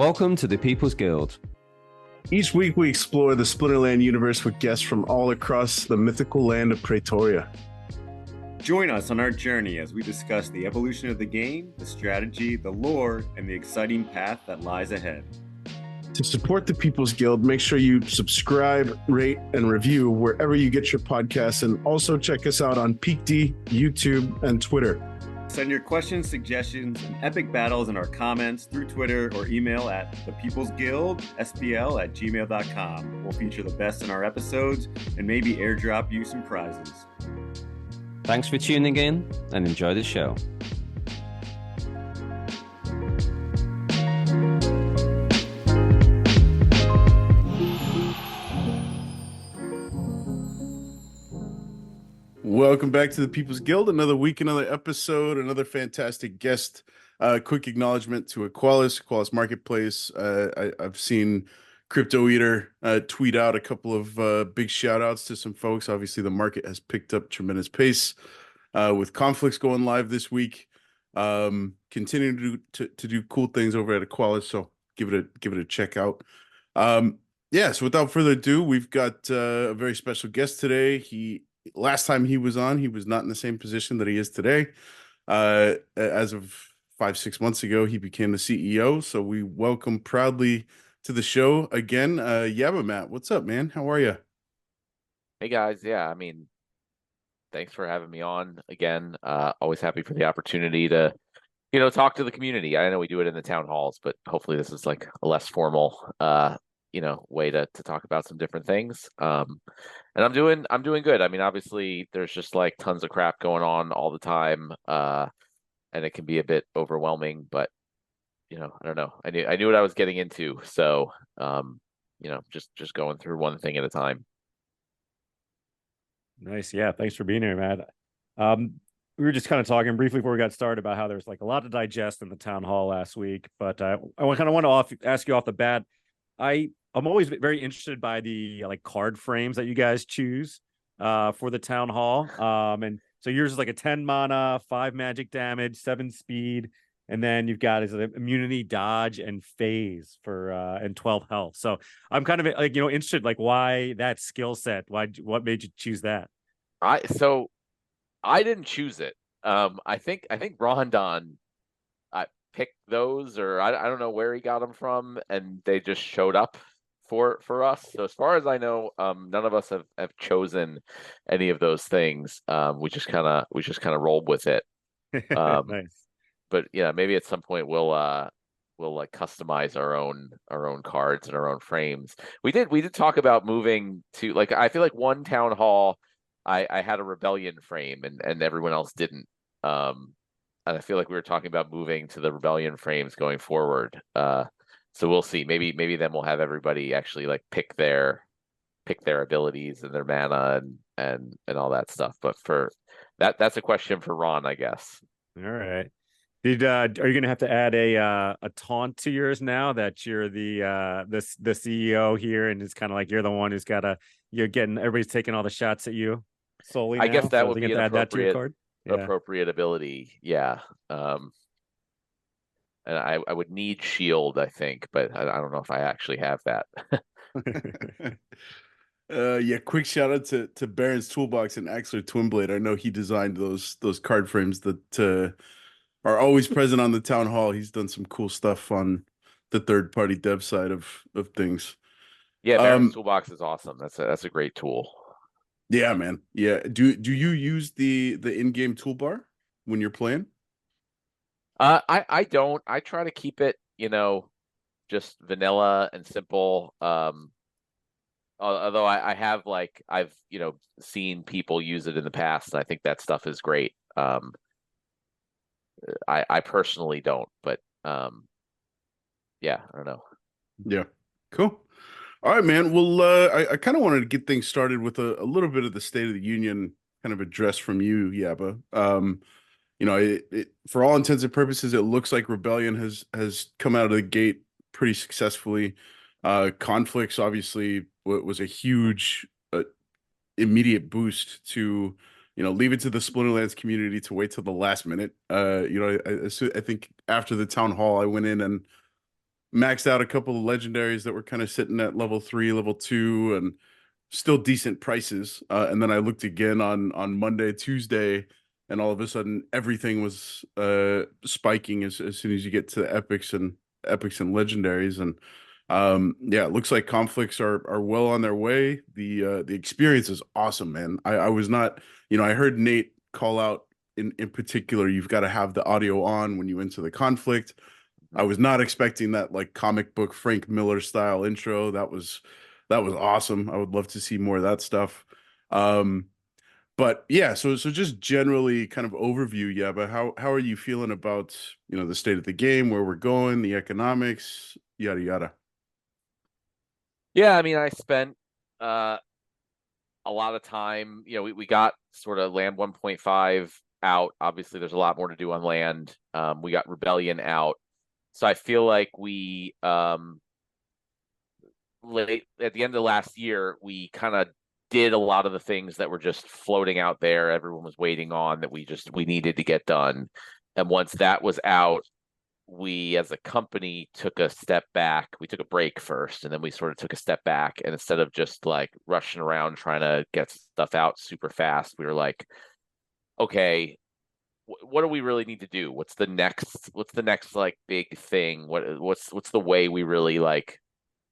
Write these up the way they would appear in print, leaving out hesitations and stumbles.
Welcome to the People's Guild. Each week we explore the Splinterland universe with guests from all across the mythical land of Praetoria. Join us on our journey as we discuss the evolution of the game, the strategy, the lore, and the exciting path that lies ahead. To support the People's Guild, make sure you subscribe, rate, and review wherever you get your podcasts, and also check us out on PeakD, YouTube, and Twitter. Send your questions, suggestions, and epic battles in our comments through Twitter or email at thepeoplesguildspl@gmail.com. We'll feature the best in our episodes and maybe airdrop you some prizes. Thanks for tuning in and enjoy the show. Welcome back to the People's Guild. Another week, another episode, another fantastic guest. Quick acknowledgement to Aqualis Marketplace. I've seen Crypto Eater tweet out a couple of big shout outs to some folks. Obviously, the market has picked up tremendous pace with conflicts going live this week. Continuing to do cool things over at Aqualis, so give it a check out. So without further ado, we've got a very special guest today. Last time he was on, he was not in the same position that he is today. As of 5-6 months ago, he became the CEO. So we welcome proudly to the show again, Yabapmatt. What's up, man? How are you? Hey guys, thanks for having me on again. Always happy for the opportunity to, talk to the community. I know we do it in the town halls, but hopefully this is like a less formal, way to talk about some different things. And I'm doing good. I mean, obviously there's just like tons of crap going on all the time. And it can be a bit overwhelming, but I don't know. I knew what I was getting into. So, just going through one thing at a time. Nice. Yeah. Thanks for being here, Matt. We were just kind of talking briefly before we got started about how there's like a lot to digest in the town hall last week, but I kind of want to ask you off the bat. I'm always very interested by the like card frames that you guys choose for the town hall. And so yours is like a 10 mana, 5 magic damage, 7 speed, and then you've got is it immunity, dodge, and phase for and 12 health. So I'm kind of like interested like why that skill set? What made you choose that? I didn't choose it. I think Rondon picked those, or I don't know where he got them from, and they just showed up for us. So as far as I know, none of us have chosen any of those things. We just kind of rolled with it. Nice. But yeah, maybe at some point we'll like customize our own cards and our own frames. We did talk about moving to, like, I feel like one town hall I had a rebellion frame and everyone else didn't. And I feel like we were talking about moving to the rebellion frames going forward. So we'll see. Maybe then we'll have everybody actually like pick their abilities and their mana and all that stuff. But for that's a question for Ron, I guess. All right. Are you going to have to add a taunt to yours now that you're the CEO here, and it's kind of like you're the one who's everybody's taking all the shots at you solely? I guess that so would be an appropriate ability. Yeah. And I would need shield, I think, but I don't know if I actually have that. Quick shout out to Baron's Toolbox and Axler Twinblade. I know he designed those card frames that are always present on the town hall. He's done some cool stuff on the third party dev side of things. Yeah, Baron's Toolbox is awesome. That's a great tool. Yeah, man. Yeah. Do you use the in-game toolbar when you're playing? I don't. I try to keep it, just vanilla and simple. Although I've seen people use it in the past, and I think that stuff is great. I personally don't, but I don't know. Yeah, cool. All right, man. Well, I kind of wanted to get things started with a little bit of the State of the Union kind of address from you, Yaba. For all intents and purposes, it looks like Rebellion has come out of the gate pretty successfully. Conflicts obviously was a huge immediate boost to leave it to the Splinterlands community to wait till the last minute. I think after the town hall, I went in and maxed out a couple of legendaries that were kind of sitting at level 3, level 2, and still decent prices. And then I looked again on Monday, Tuesday, and all of a sudden everything was spiking as soon as you get to epics and legendaries. And yeah, it looks like conflicts are well on their way. The experience is awesome, man. I was not, I heard Nate call out in particular, you've got to have the audio on when you enter the conflict. I was not expecting that like comic book Frank Miller style intro. That was awesome. I would love to see more of that stuff. But yeah, so just generally kind of overview, yeah, but how are you feeling about, the state of the game, where we're going, the economics, yada yada. Yeah, I mean, I spent a lot of time, we got sort of land 1.5 out. Obviously, there's a lot more to do on land. We got Rebellion out. So I feel like we late at the end of last year, we kind of did a lot of the things that were just floating out there. Everyone was waiting on that we needed to get done. And once that was out, we as a company took a step back. We took a break first, and then we sort of took a step back. And instead of just like rushing around trying to get stuff out super fast, we were like, okay, what do we really need to do? What's the next like big thing? What's the way we really like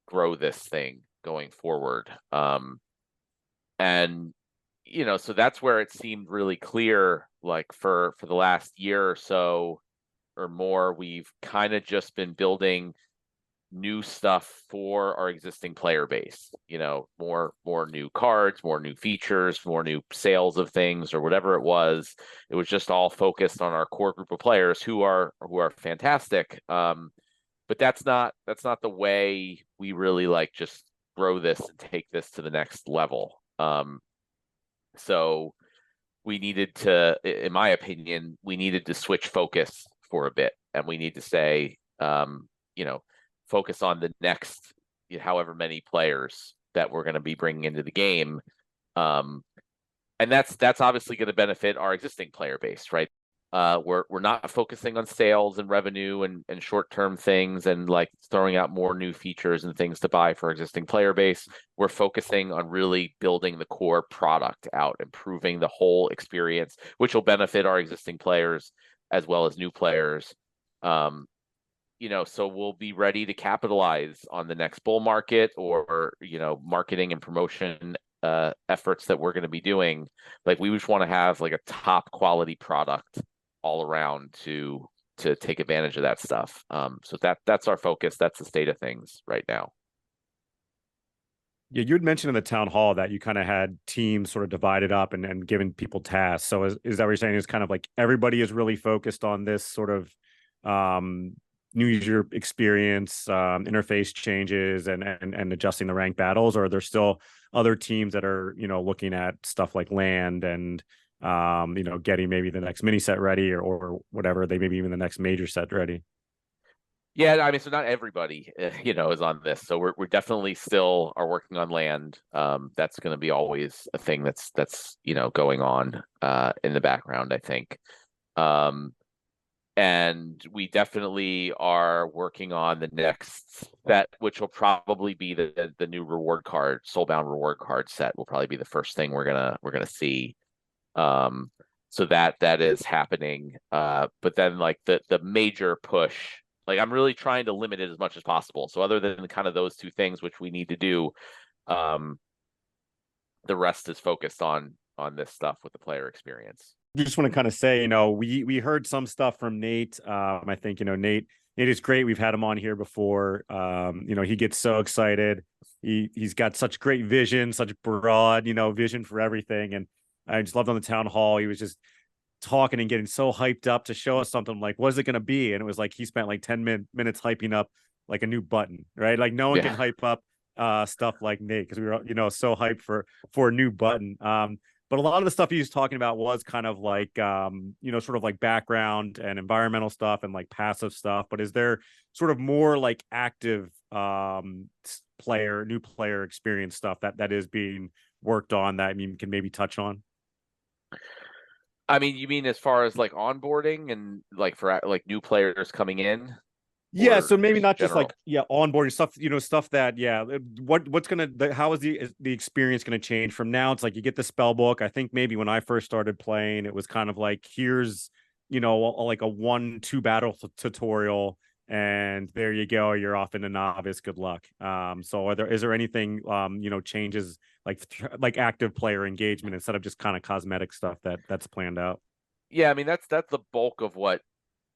grow this thing going forward? And so that's where it seemed really clear, like for the last year or so or more, we've kind of just been building new stuff for our existing player base, more new cards, more new features, more new sales of things, or whatever it was. It was just all focused on our core group of players who are fantastic. But that's not the way we really like just grow this and take this to the next level. So we needed to, in my opinion, switch focus for a bit, and we need to say, focus on the next, however many players that we're going to be bringing into the game. And that's obviously going to benefit our existing player base, right? We're not focusing on sales and revenue and short-term things and like throwing out more new features and things to buy for existing player base. We're focusing on really building the core product out, improving the whole experience, which will benefit our existing players as well as new players. So we'll be ready to capitalize on the next bull market or, marketing and promotion efforts that we're going to be doing. Like we just want to have like a top quality product all around to take advantage of that stuff. So that's our focus. That's the state of things right now. Yeah, you had mentioned in the town hall that you kind of had teams sort of divided up and given people tasks. So is that what you're saying? Is kind of like everybody is really focused on this sort of new user experience, interface changes, and adjusting the rank battles, or are there still other teams that are looking at stuff like land and getting maybe the next mini set ready or whatever, they maybe even the next major set ready? Yeah, I mean, so not everybody, is on this. So we're definitely still are working on land. That's going to be always a thing that's going on in the background, I think. And we definitely are working on the next set, which will probably be the new reward card, Soulbound reward card set. Will probably be the first thing we're gonna see. So that is happening. But then like the major push, like I'm really trying to limit it as much as possible. So other than kind of those two things, which we need to do, the rest is focused on this stuff with the player experience. I just want to kind of say, we heard some stuff from Nate. I think, Nate is great. We've had him on here before. He gets so excited. He's got such great vision, such broad, vision for everything. And I just loved on the town hall. He was just talking and getting so hyped up to show us something like, what is it going to be? And it was like, he spent like 10 minutes hyping up like a new button, right? Like no one can hype up stuff like Nate, because we were, so hyped for a new button. But a lot of the stuff he was talking about was kind of like, sort of like background and environmental stuff and like passive stuff. But is there sort of more like active new player experience stuff that is being worked on that you can maybe touch on? I mean, you mean as far as like onboarding and like for like new players coming in? Yeah, Or so maybe just not just general? like onboarding stuff, stuff that what's how is the experience gonna change from now? It's like you get the spell book. I think maybe when I first started playing, it was kind of like here's like a 1-2 battle tutorial, and there you go, you're off into novice. Good luck. So is there anything changes like active player engagement instead of just kind of cosmetic stuff that's planned out? Yeah, I mean that's the bulk of what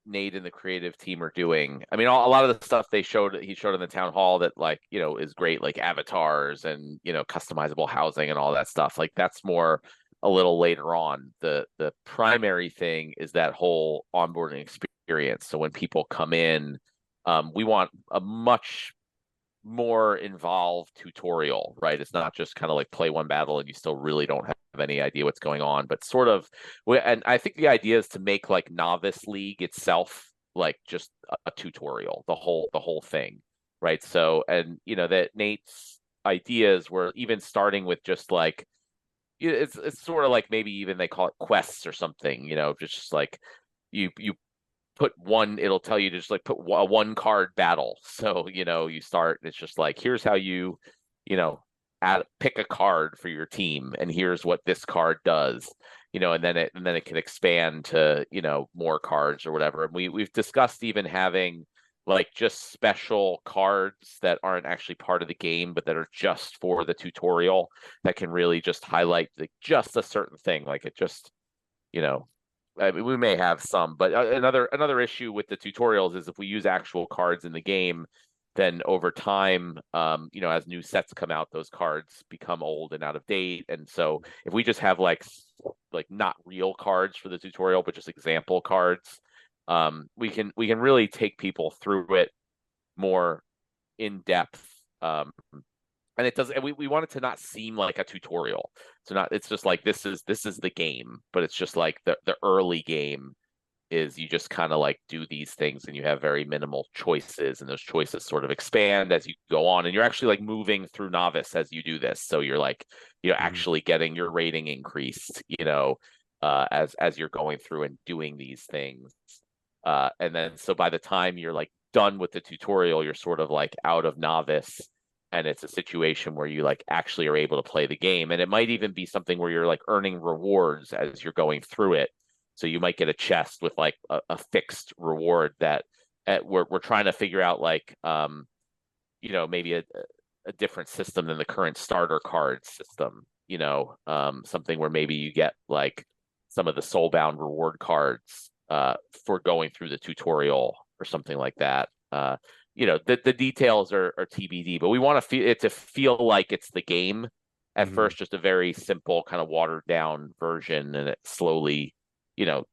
Nate and the creative team are doing. I mean, a lot of the stuff he showed in the town hall that is great, like avatars and customizable housing and all that stuff. Like that's more a little later on. The primary thing is that whole onboarding experience. So when people come in, we want a much more involved tutorial, right? It's not just kind of like play one battle and you still really don't have any idea what's going on, but sort of. And I think the idea is to make like Novice League itself like just a tutorial, the whole thing, right? So, and that Nate's ideas were even starting with just like it's sort of like maybe even they call it quests or something, just like you put one, it'll tell you to just like put a 1 card battle. So, you start, it's just like, here's how you pick a card for your team, and here's what this card does, and then it can expand to, more cards or whatever. And we've discussed even having like just special cards that aren't actually part of the game, but that are just for the tutorial that can really just highlight like just a certain thing. Like it just, I mean, we may have some, but another issue with the tutorials is if we use actual cards in the game, then over time, as new sets come out, those cards become old and out of date. And so if we just have like not real cards for the tutorial, but just example cards, we can really take people through it more in depth. And it does, and we want it to not seem like a tutorial. So it's just like this is the game, but it's just like the early game is you just kind of like do these things and you have very minimal choices, and those choices sort of expand as you go on, and you're actually like moving through novice as you do this. So you're like actually getting your rating increased, as you're going through and doing these things. And then so by the time you're like done with the tutorial, you're sort of like out of novice, and it's a situation where you like actually are able to play the game. And it might even be something where you're like earning rewards as you're going through it. So you might get a chest with like a fixed reward that we're trying to figure out, like maybe a different system than the current starter card system, something where maybe you get like some of the soulbound reward cards for going through the tutorial or something like that. The details are TBD, but we want to feel like it's the game at first, just a very simple kind of watered down version, and it slowly,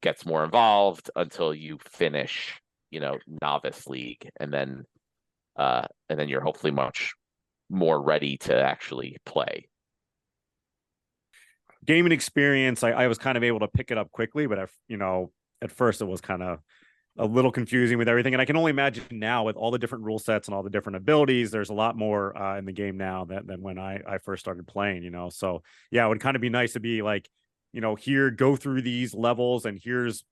gets more involved until you finish, Novice League, and then you're hopefully much more ready to actually play. Gaming experience, I was kind of able to pick it up quickly, but at first it was kind of a little confusing with everything. And I can only imagine now with all the different rule sets and all the different abilities, there's a lot more in the game now than when I first started playing, So yeah, it would kind of be nice to be like, here, go through these levels, and here's,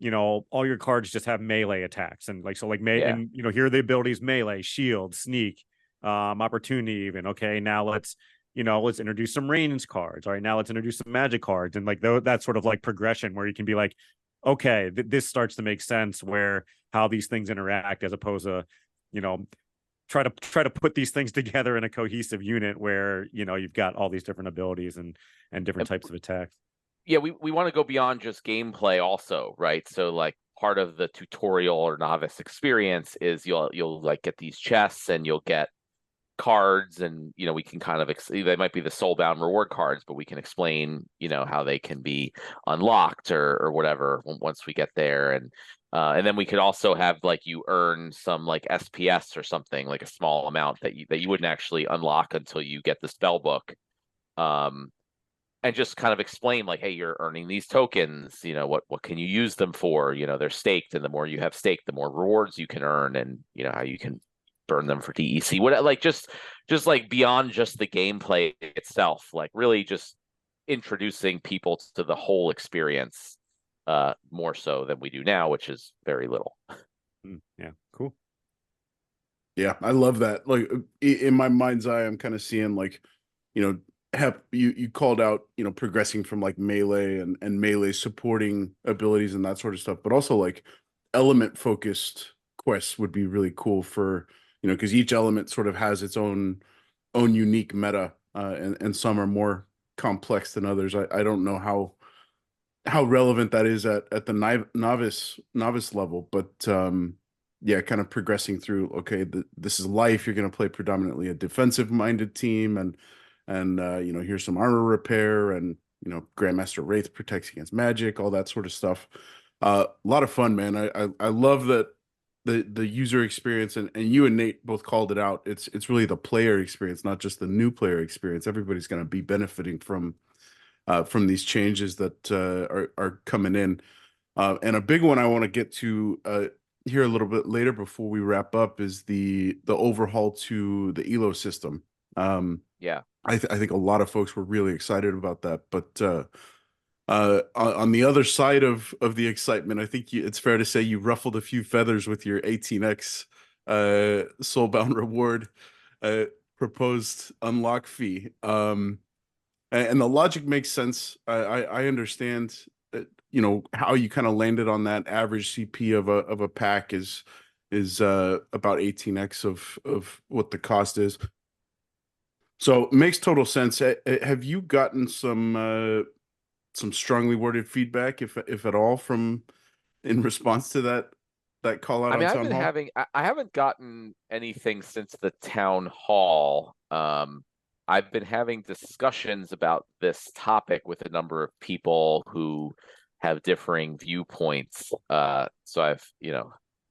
all your cards just have melee attacks. And like, so like, and here are the abilities: melee, shield, sneak, opportunity even. Okay, now let's introduce some range cards. All right, now let's introduce some magic cards. And like that sort of like progression where you can be like, okay, this starts to make sense where how these things interact, as opposed to, try to put these things together in a cohesive unit where, you've got all these different abilities and different types of attacks. Yeah, we want to go beyond just gameplay also, right? So like part of the tutorial or novice experience is you'll like get these chests, and you'll get cards, and we can kind of they might be the soulbound reward cards, but we can explain how they can be unlocked or whatever once we get there. And then we could also have like you earn some like SPS or something, like a small amount that you wouldn't actually unlock until you get the spell book, and just kind of explain like, hey, you're earning these tokens, what can you use them for? They're staked, and the more you have staked, the more rewards you can earn, and how you can burn them for DEC. What, like just like beyond just the gameplay itself, like really just introducing people to the whole experience, more so than we do now, which is very little. Yeah, cool. Yeah, I love that. Like in my mind's eye, I'm kind of seeing like, you know, have you called out, progressing from like melee and melee supporting abilities and that sort of stuff, but also like element focused quests would be really cool for, because each element sort of has its own unique meta, and some are more complex than others. I don't know how relevant that is at the novice level, but yeah, kind of progressing through. Okay, this is life. You're going to play predominantly a defensive minded team, and here's some armor repair, and Grandmaster Wraith protects against magic, all that sort of stuff. A lot of fun, man. I love that the user experience, and you and Nate both called it out. It's really the player experience, not just the new player experience. Everybody's going to be benefiting from these changes that are coming in. And a big one I want to get to here a little bit later before we wrap up is the overhaul to the ELO system. Yeah. I think a lot of folks were really excited about that, but on the other side of the excitement, I think it's fair to say you ruffled a few feathers with your 18x Soulbound reward proposed unlock fee. And the logic makes sense. I understand that, how you kind of landed on that average CP of a pack is about 18x of what the cost is. So it makes total sense. Have you gotten some strongly worded feedback, if at all, from in response to that call out I mean, on I've Town been Hall? I haven't gotten anything since the town hall. I've been having discussions about this topic with a number of people who have differing viewpoints. So I've,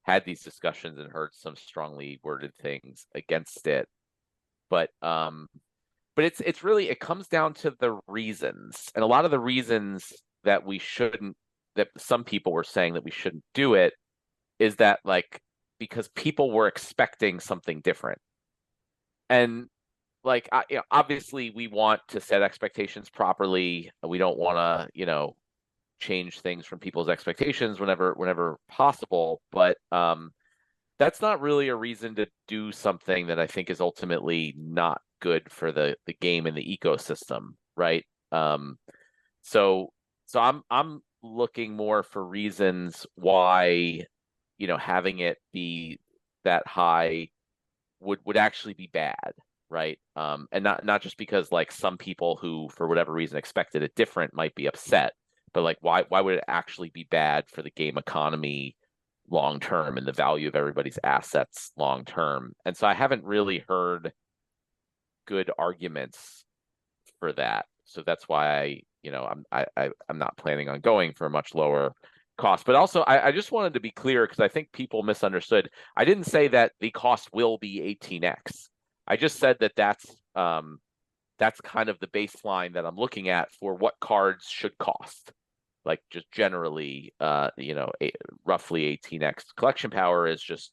had these discussions and heard some strongly worded things against it. But it's really, it comes down to the reasons. And a lot of the reasons that that some people were saying that we shouldn't do it is that, like, because people were expecting something different. And like, obviously we want to set expectations properly. We don't want to, change things from people's expectations whenever possible. But that's not really a reason to do something that I think is ultimately not good for the game and the ecosystem, right? So I'm looking more for reasons why, having it be that high would actually be bad, right? And not just because, like, some people who for whatever reason expected it different might be upset, but like, why would it actually be bad for the game economy long term and the value of everybody's assets long term? And so I haven't really heard good arguments for that. So that's why I'm not planning on going for a much lower cost. But also, I just wanted to be clear, because I think people misunderstood. I didn't say that the cost will be 18x. I just said that that's kind of the baseline that I'm looking at for what cards should cost. Like, just generally, roughly 18x collection power is just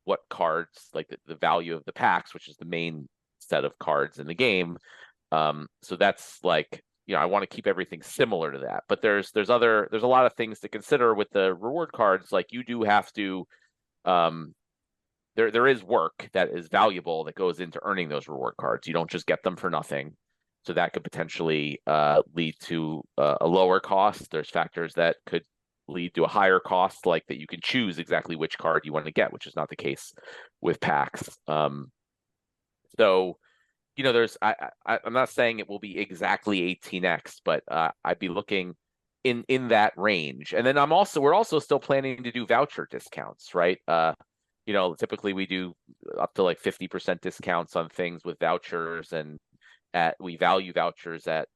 what cards, like the value of the packs, which is the main set of cards in the game. So that's like, I want to keep everything similar to that. But there's a lot of things to consider with the reward cards. Like, you do have to, there is work that is valuable that goes into earning those reward cards. You don't just get them for nothing. So that could potentially lead to a lower cost. There's factors that could lead to a higher cost, like that you can choose exactly which card you want to get, which is not the case with packs. So, I'm not saying it will be exactly 18x, but I'd be looking in that range. And then we're also still planning to do voucher discounts, right? Typically we do up to like 50% discounts on things with vouchers, and we value vouchers at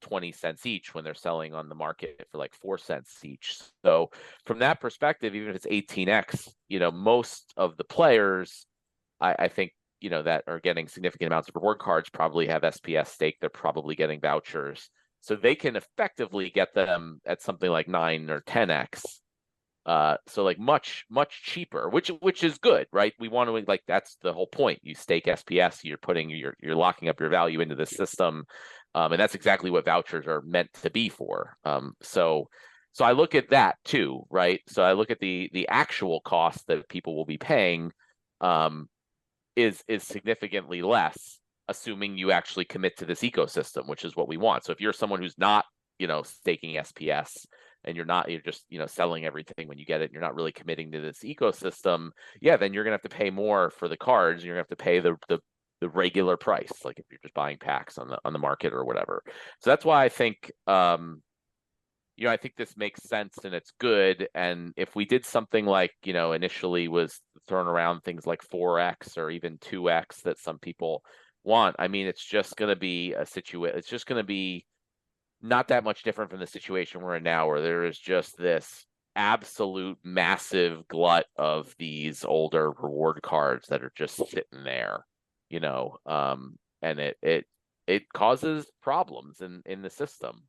20 cents each when they're selling on the market for like 4 cents each. So from that perspective, even if it's 18x, most of the players, I think, that are getting significant amounts of reward cards probably have SPS stake. They're probably getting vouchers, so they can effectively get them at something like 9 or 10x. So like much cheaper, which is good, right? We want to, like, that's the whole point. You stake SPS, you're locking up your value into the system, and that's exactly what vouchers are meant to be for. So I look at that too, right? So I look at the actual cost that people will be paying. is significantly less, assuming you actually commit to this ecosystem, which is what we want. So if you're someone who's not, staking SPS, and you're just, selling everything when you get it, and you're not really committing to this ecosystem, yeah, then you're gonna have to pay more for the cards, and you're gonna have to pay the regular price, like if you're just buying packs on the market or whatever. So that's why I think I think this makes sense and it's good. And if we did something like, initially was thrown around things like 4x or even 2x that some people want, I mean, it's just going to be it's just going to be not that much different from the situation we're in now, where there is just this absolute massive glut of these older reward cards that are just sitting there, and it causes problems in the system.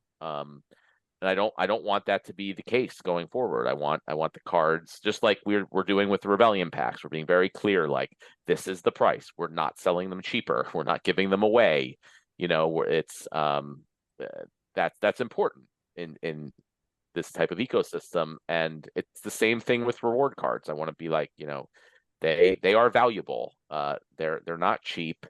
And I don't want that to be the case going forward. I want the cards, just like we're doing with the Rebellion packs. We're being very clear, like, this is the price. We're not selling them cheaper. We're not giving them away. It's that's important in this type of ecosystem. And it's the same thing with reward cards. I want to be like, they are valuable. They're not cheap.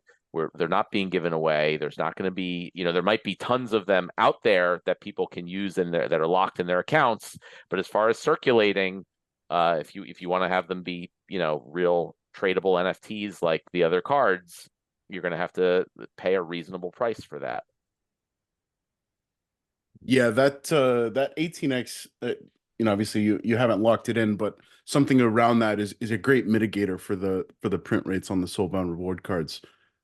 They're not being given away. There's not going to be, there might be tons of them out there that people can use in there that are locked in their accounts. But as far as circulating, if you want to have them be, real tradable NFTs like the other cards, you're going to have to pay a reasonable price for that. Yeah, that 18x, obviously you haven't locked it in, but something around that is a great mitigator for the print rates on the soulbound reward cards.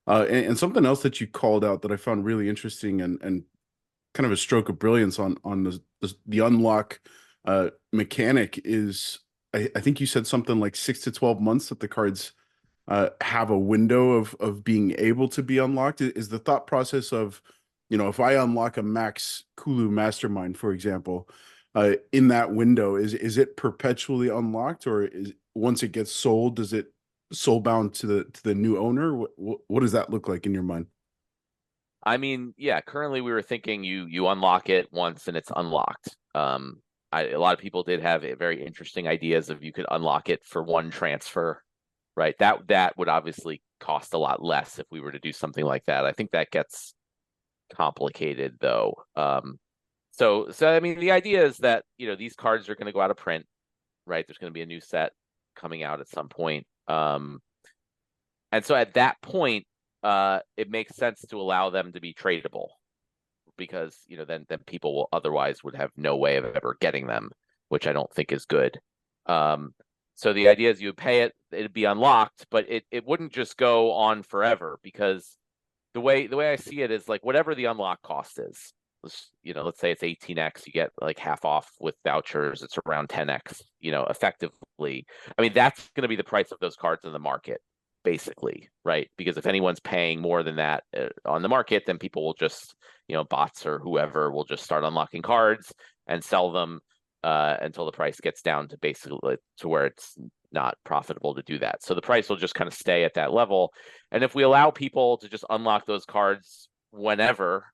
And something else that you called out that I found really interesting and kind of a stroke of brilliance on the unlock mechanic is, I think you said something like 6 to 12 months that the cards have a window of being able to be unlocked. Is the thought process of, if I unlock a Max Kulu Mastermind, for example, in that window, is it perpetually unlocked, or is once it gets sold, does it soulbound to the new owner? What does that look like in your mind? I mean, yeah, currently we were thinking you unlock it once and it's unlocked. A lot of people did have very interesting ideas of you could unlock it for one transfer, right? That would obviously cost a lot less if we were to do something like that. I think that gets complicated though. So I mean, the idea is that, these cards are going to go out of print, right? There's going to be a new set coming out at some point. And so at that point, it makes sense to allow them to be tradable, because then people will otherwise would have no way of ever getting them, which I don't think is good. So the idea is you would pay it, it'd be unlocked, but it wouldn't just go on forever, because the way I see it is like whatever the unlock cost is, let's say it's 18x, you get like half off with vouchers, it's around 10x, effectively. I mean, that's going to be the price of those cards in the market, basically, right? Because if anyone's paying more than that on the market, then people will just, bots or whoever will just start unlocking cards and sell them until the price gets down to basically to where it's not profitable to do that. So the price will just kind of stay at that level. And if we allow people to just unlock those cards whenever,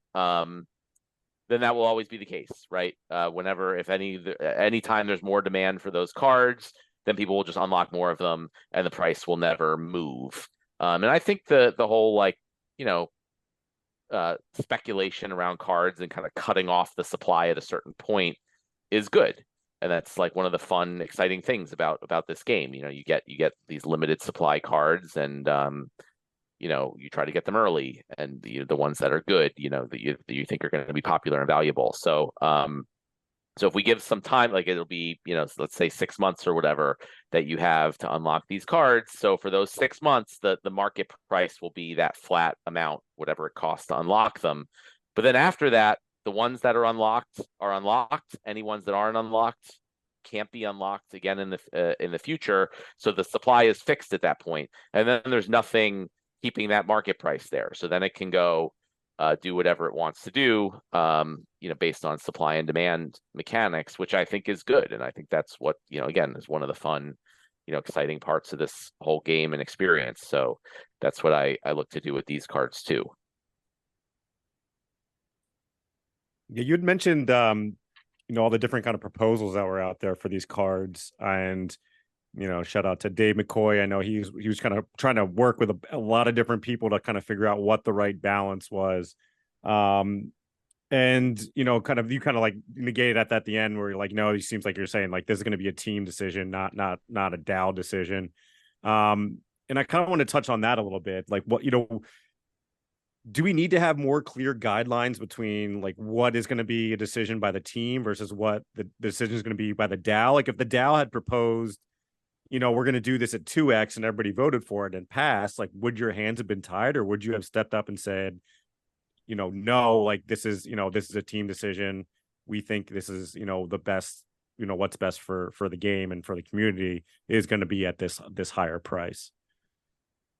then that will always be the case, right? Whenever, if any time there's more demand for those cards, then people will just unlock more of them, and the price will never move. And I think the whole speculation around cards and kind of cutting off the supply at a certain point is good, and that's like one of the fun, exciting things about this game. You get these limited supply cards, and you try to get them early, and the ones that are good, that you think are going to be popular and valuable. So if we give some time, like it'll be, let's say 6 months or whatever that you have to unlock these cards. So for those 6 months, the market price will be that flat amount, whatever it costs to unlock them. But then after that, the ones that are unlocked are unlocked. Any ones that aren't unlocked can't be unlocked again in the future. So the supply is fixed at that point, and then there's nothing keeping that market price there. So then it can go do whatever it wants to do, based on supply and demand mechanics, which I think is good. And I think that's what, again, is one of the fun, exciting parts of this whole game and experience. So that's what I look to do with these cards too. Yeah, you'd mentioned all the different kind of proposals that were out there for these cards, and shout out to Dave McCoy. I know he was kind of trying to work with a lot of different people to kind of figure out what the right balance was. And you kind of like negated at the end where you're like, no, it seems like you're saying like this is going to be a team decision, not a DAO decision. And I kind of want to touch on that a little bit. Like, what do we need to have more clear guidelines between like what is going to be a decision by the team versus what the decision is going to be by the DAO? Like, if the DAO had proposed, we're going to do this at 2x and everybody voted for it and passed, like, would your hands have been tied, or would you have stepped up and said, no, like this is a team decision. We think this is, the best, what's best for the game and for the community is going to be at this higher price.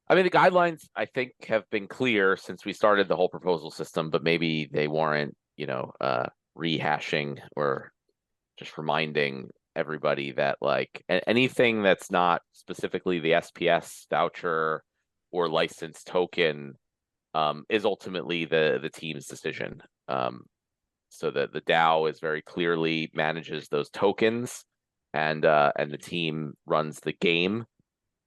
I mean, the guidelines, I think, have been clear since we started the whole proposal system, but maybe they warrant, rehashing or just reminding everybody that like anything that's not specifically the SPS voucher or licensed token is ultimately the team's decision. So that the DAO is very clearly manages those tokens, and the team runs the game,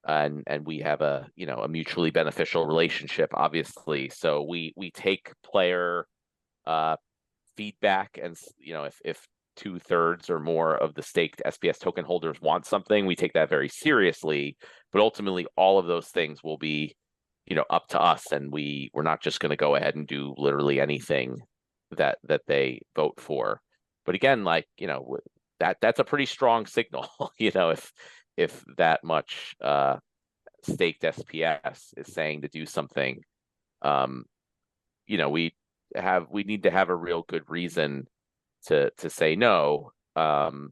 and we have a mutually beneficial relationship, obviously. So we take player feedback, and if 2/3 or more of the staked SPS token holders want something, we take that very seriously. But ultimately, all of those things will be up to us, and we're not just going to go ahead and do literally anything that they vote for. But again, like that's a pretty strong signal. If that much staked SPS is saying to do something, we need to have a real good reason to say no. And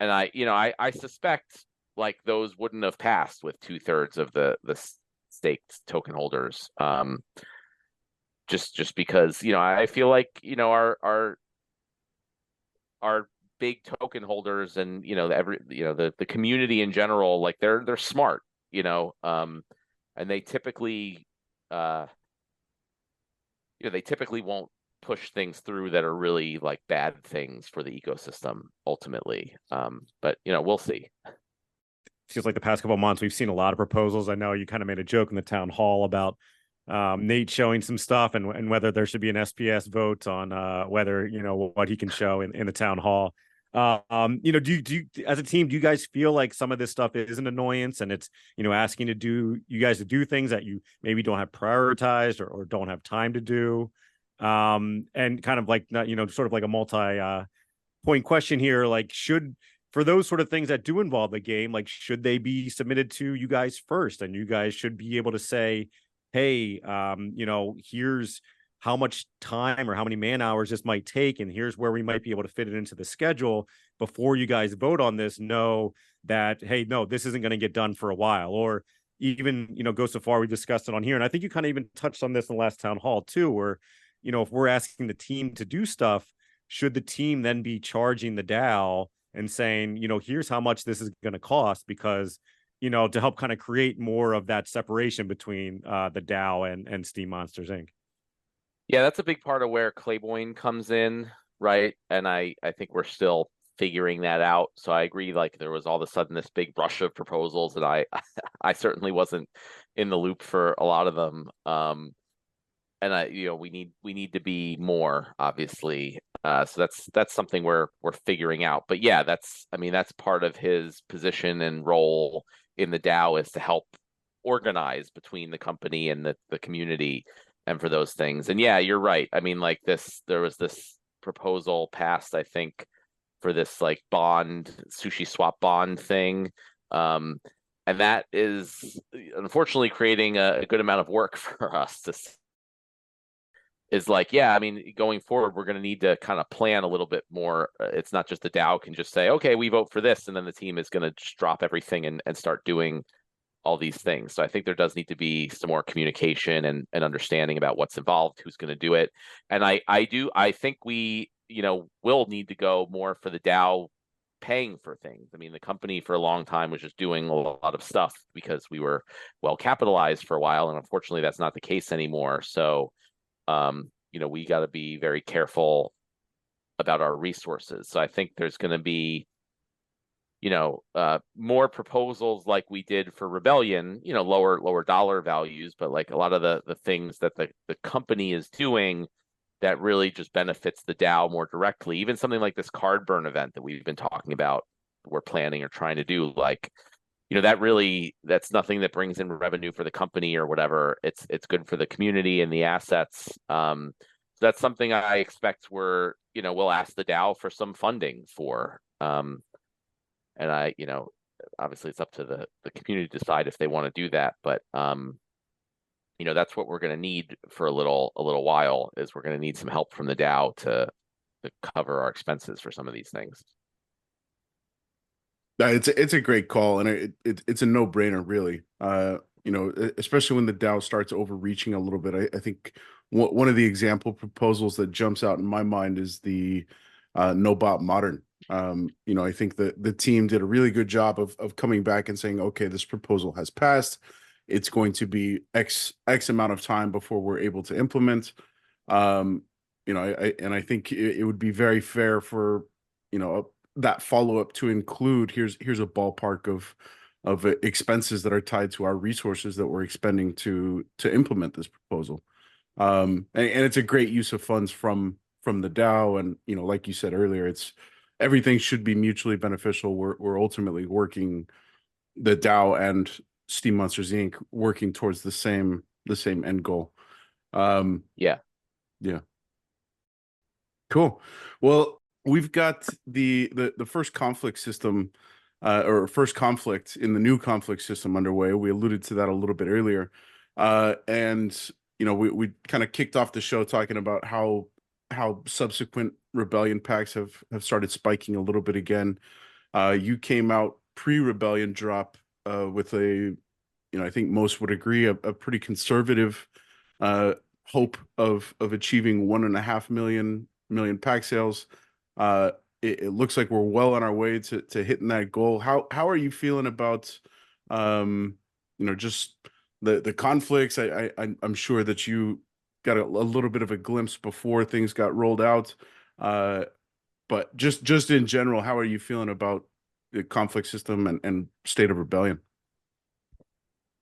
I suspect like those wouldn't have passed with 2/3 of the staked token holders, just because I feel like our big token holders and the community in general, like they're smart, and they typically they typically won't push things through that are really like bad things for the ecosystem ultimately. But we'll see. Feels like the past couple of months we've seen a lot of proposals. I know you kind of made a joke in the town hall about Nate showing some stuff and whether there should be an SPS vote on whether what he can show in the town hall. Do you as a team, do you guys feel like some of this stuff is an annoyance and it's asking you guys to do things that you maybe don't have prioritized or don't have time to do? And kind of like not sort of like a multi point question here, like for those sort of things that do involve the game, like should they be submitted to you guys first, and you guys should be able to say, hey, here's how much time or how many man hours this might take, and here's where we might be able to fit it into the schedule before you guys vote on this. Know that, hey, no, this isn't going to get done for a while, or even go so far, we discussed it on here, and I think you kind of even touched on this in the last town hall too, where if we're asking the team to do stuff, should the team then be charging the DAO and saying, here's how much this is going to cost, because to help kind of create more of that separation between the DAO and Steemmonsters Inc. Yeah, that's a big part of where Claiborne comes in, right? And I think we're still figuring that out. So I agree, like there was all of a sudden this big rush of proposals, and I certainly wasn't in the loop for a lot of them. And we need to be more, obviously. So that's something we're figuring out. But yeah, that's part of his position and role in the DAO, is to help organize between the company and the community, and for those things. And yeah, you're right. I mean, like there was this proposal passed, I think, for this like sushi swap bond thing. And that is unfortunately creating a good amount of work for us is like, yeah, I mean, going forward, we're going to need to kind of plan a little bit more. It's not just the DAO can just say, okay, we vote for this, and then the team is going to just drop everything and start doing all these things. So I think there does need to be some more communication and understanding about what's involved, who's going to do it. And I think we, will need to go more for the DAO paying for things. I mean, the company for a long time was just doing a lot of stuff because we were well capitalized for a while, and unfortunately that's not the case anymore. So we got to be very careful about our resources. So I think there's going to be, more proposals like we did for Rebellion, lower dollar values, but like a lot of the things that the company is doing that really just benefits the DAO more directly. Even something like this card burn event that we've been talking about, we're planning or trying to do, like, that's nothing that brings in revenue for the company or whatever. It's good for the community and the assets. So that's something I expect we'll ask the DAO for some funding for. And obviously it's up to the community to decide if they want to do that. But that's what we're going to need for a little while, is we're going to need some help from the DAO to cover our expenses for some of these things. It's a great call, and it's a no-brainer, really. Especially when the DAO starts overreaching a little bit. I think one of the example proposals that jumps out in my mind is the no bot modern. I think the team did a really good job of coming back and saying, okay, this proposal has passed. It's going to be X amount of time before we're able to implement. I think it would be very fair for that follow-up to include here's a ballpark of expenses that are tied to our resources that we're expending to implement this proposal. And it's a great use of funds from the DAO, and like you said earlier, everything should be mutually beneficial. We're ultimately working, the DAO and Steemmonsters Inc. working towards the same end goal. Yeah. Cool. Well, we've got the first conflict system, or first conflict in the new conflict system underway. We alluded to that a little bit earlier, and we kind of kicked off the show talking about how subsequent rebellion packs have started spiking a little bit again. You came out pre-rebellion drop with I think most would agree, a pretty conservative hope of achieving 1.5 million pack sales. It looks like we're well on our way to hitting that goal. How are you feeling about just the conflicts? I'm sure that you got a little bit of a glimpse before things got rolled out, but just in general, how are you feeling about the conflict system and state of rebellion?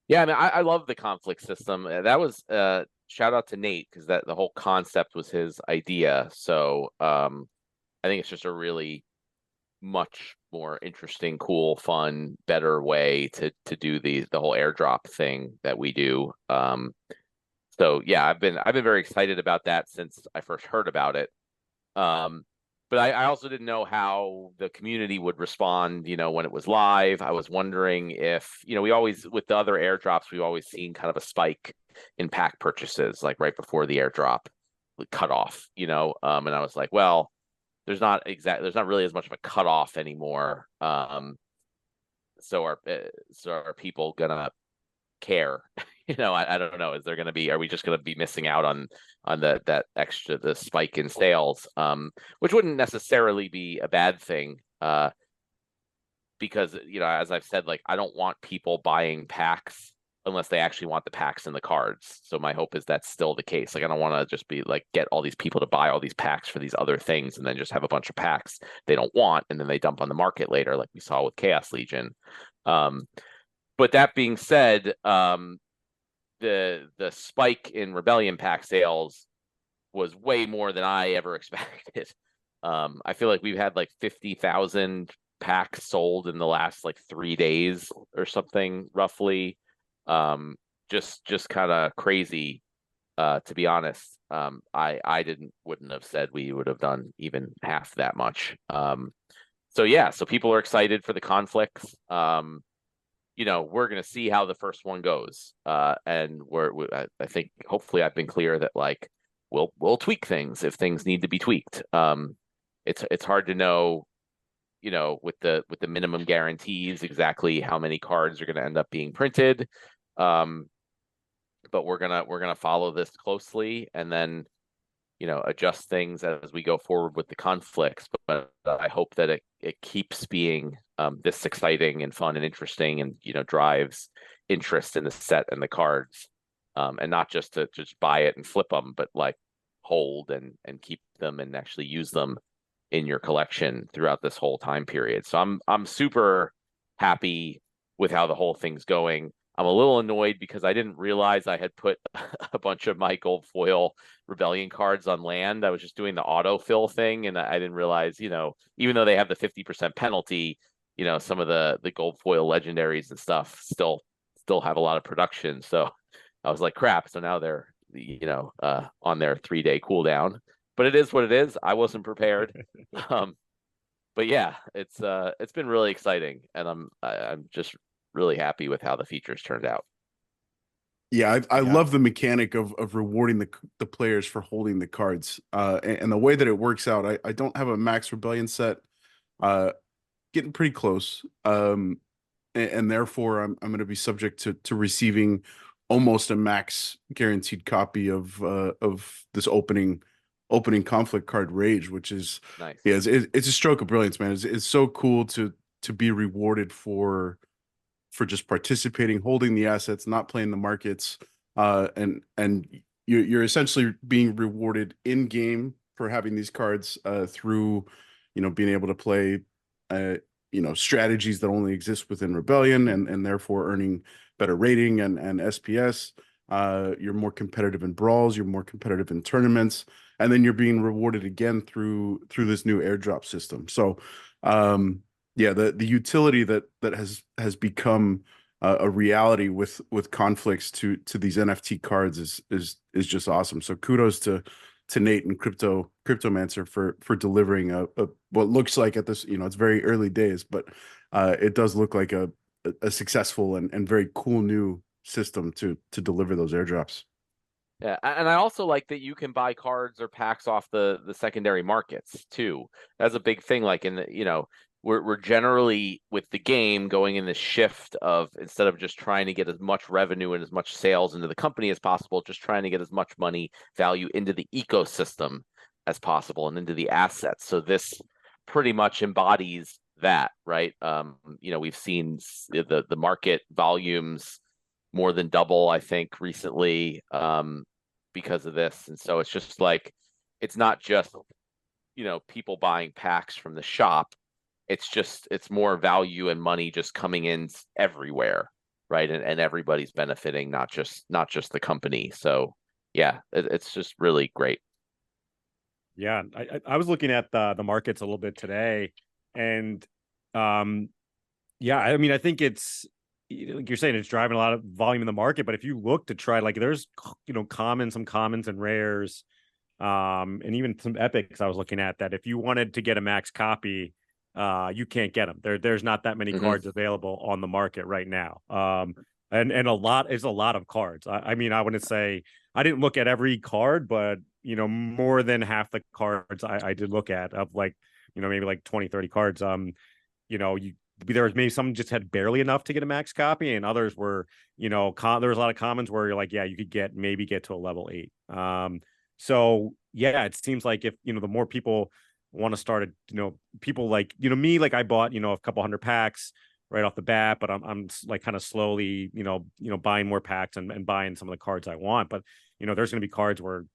Yeah, I mean, I love the conflict system. That was shout out to Nate, because the whole concept was his idea. So I think it's just a really much more interesting, cool, fun, better way to do the whole airdrop thing that we do. So yeah, I've been very excited about that since I first heard about it. But I also didn't know how the community would respond, when it was live. I was wondering if, we always, with the other airdrops, we've always seen kind of a spike in pack purchases, like right before the airdrop cutoff, and I was like, well, there's not really as much of a cutoff anymore. So are people gonna care? I don't know. Are we just gonna be missing out on the spike in sales, which wouldn't necessarily be a bad thing, because as I've said, like, I don't want people buying packs unless they actually want the packs and the cards. So my hope is that's still the case. Like, I don't want to just be like, get all these people to buy all these packs for these other things and then just have a bunch of packs they don't want and then they dump on the market later, like we saw with Chaos Legion. But that being said, the spike in Rebellion pack sales was way more than I ever expected. I feel like we've had like 50,000 packs sold in the last like 3 days or something, roughly. Just kind of crazy, to be honest. I wouldn't have said we would have done even half that much. So people are excited for the conflicts. We're going to see how the first one goes. And I think hopefully I've been clear that, like, we'll tweak things if things need to be tweaked. It's hard to know, with the minimum guarantees exactly how many cards are going to end up being printed. But we're gonna follow this closely and then, adjust things as we go forward with the conflicts. But I hope that it keeps being this exciting and fun and interesting, and drives interest in the set and the cards, and not just to just buy it and flip them, but like hold and keep them and actually use them in your collection throughout this whole time period. So I'm super happy with how the whole thing's going. I'm a little annoyed because I didn't realize I had put a bunch of my gold foil Rebellion cards on land. I was just doing the autofill thing, and I didn't realize, even though they have the 50% penalty, some of the gold foil legendaries and stuff still have a lot of production. So I was like, crap. So now they're, on their 3-day cooldown. But it is what it is. I wasn't prepared. But yeah, it's been really exciting, and I'm just really happy with how the features turned out. Yeah, I love the mechanic of rewarding the players for holding the cards, and the way that it works out. I don't have a max Rebellion set, getting pretty close, and therefore I'm going to be subject to receiving almost a max guaranteed copy of this opening conflict card Rage, which is nice. Yeah, it's a stroke of brilliance, man. It's so cool to be rewarded for just participating, holding the assets, not playing the markets, and you're essentially being rewarded in game for having these cards through, being able to play, strategies that only exist within Rebellion, and therefore earning better rating and SPS. You're more competitive in brawls, you're more competitive in tournaments, and then you're being rewarded again through this new airdrop system. So, yeah, the utility that has become a reality with conflicts to these NFT cards is just awesome. So kudos to Nate and Cryptomancer for delivering a what looks like, at this, it's very early days, but it does look like a successful and very cool new system to deliver those airdrops. Yeah, and I also like that you can buy cards or packs off the secondary markets too. That's a big thing. Like we're generally, with the game, going in this shift of, instead of just trying to get as much revenue and as much sales into the company as possible, just trying to get as much money value into the ecosystem as possible and into the assets. So this pretty much embodies that, right? We've seen the market volumes more than double, I think, recently, because of this. And so it's just like, it's not just, people buying packs from the shop. It's more value and money just coming in everywhere, right? And everybody's benefiting, not just the company. So yeah, it's just really great. Yeah, I was looking at the markets a little bit today, and yeah, I mean, I think it's, like you're saying, it's driving a lot of volume in the market. But if you look to try, like, there's some commons and rares, and even some epics I was looking at, that if you wanted to get a max copy, you can't get them. There's not that many cards available on the market right now. And a lot of cards. I mean, I wouldn't say, I didn't look at every card, but more than half the cards I did look at, of like, maybe like 20, 30 cards. There was maybe some just had barely enough to get a max copy, and others were, there was a lot of commons where you're like, yeah, you could maybe get to a level 8. So yeah, it seems like if, the more people want to start people like, me, like I bought, a couple hundred packs right off the bat, but I'm like kind of slowly, buying more packs and buying some of the cards I want. But, there's going to be cards where,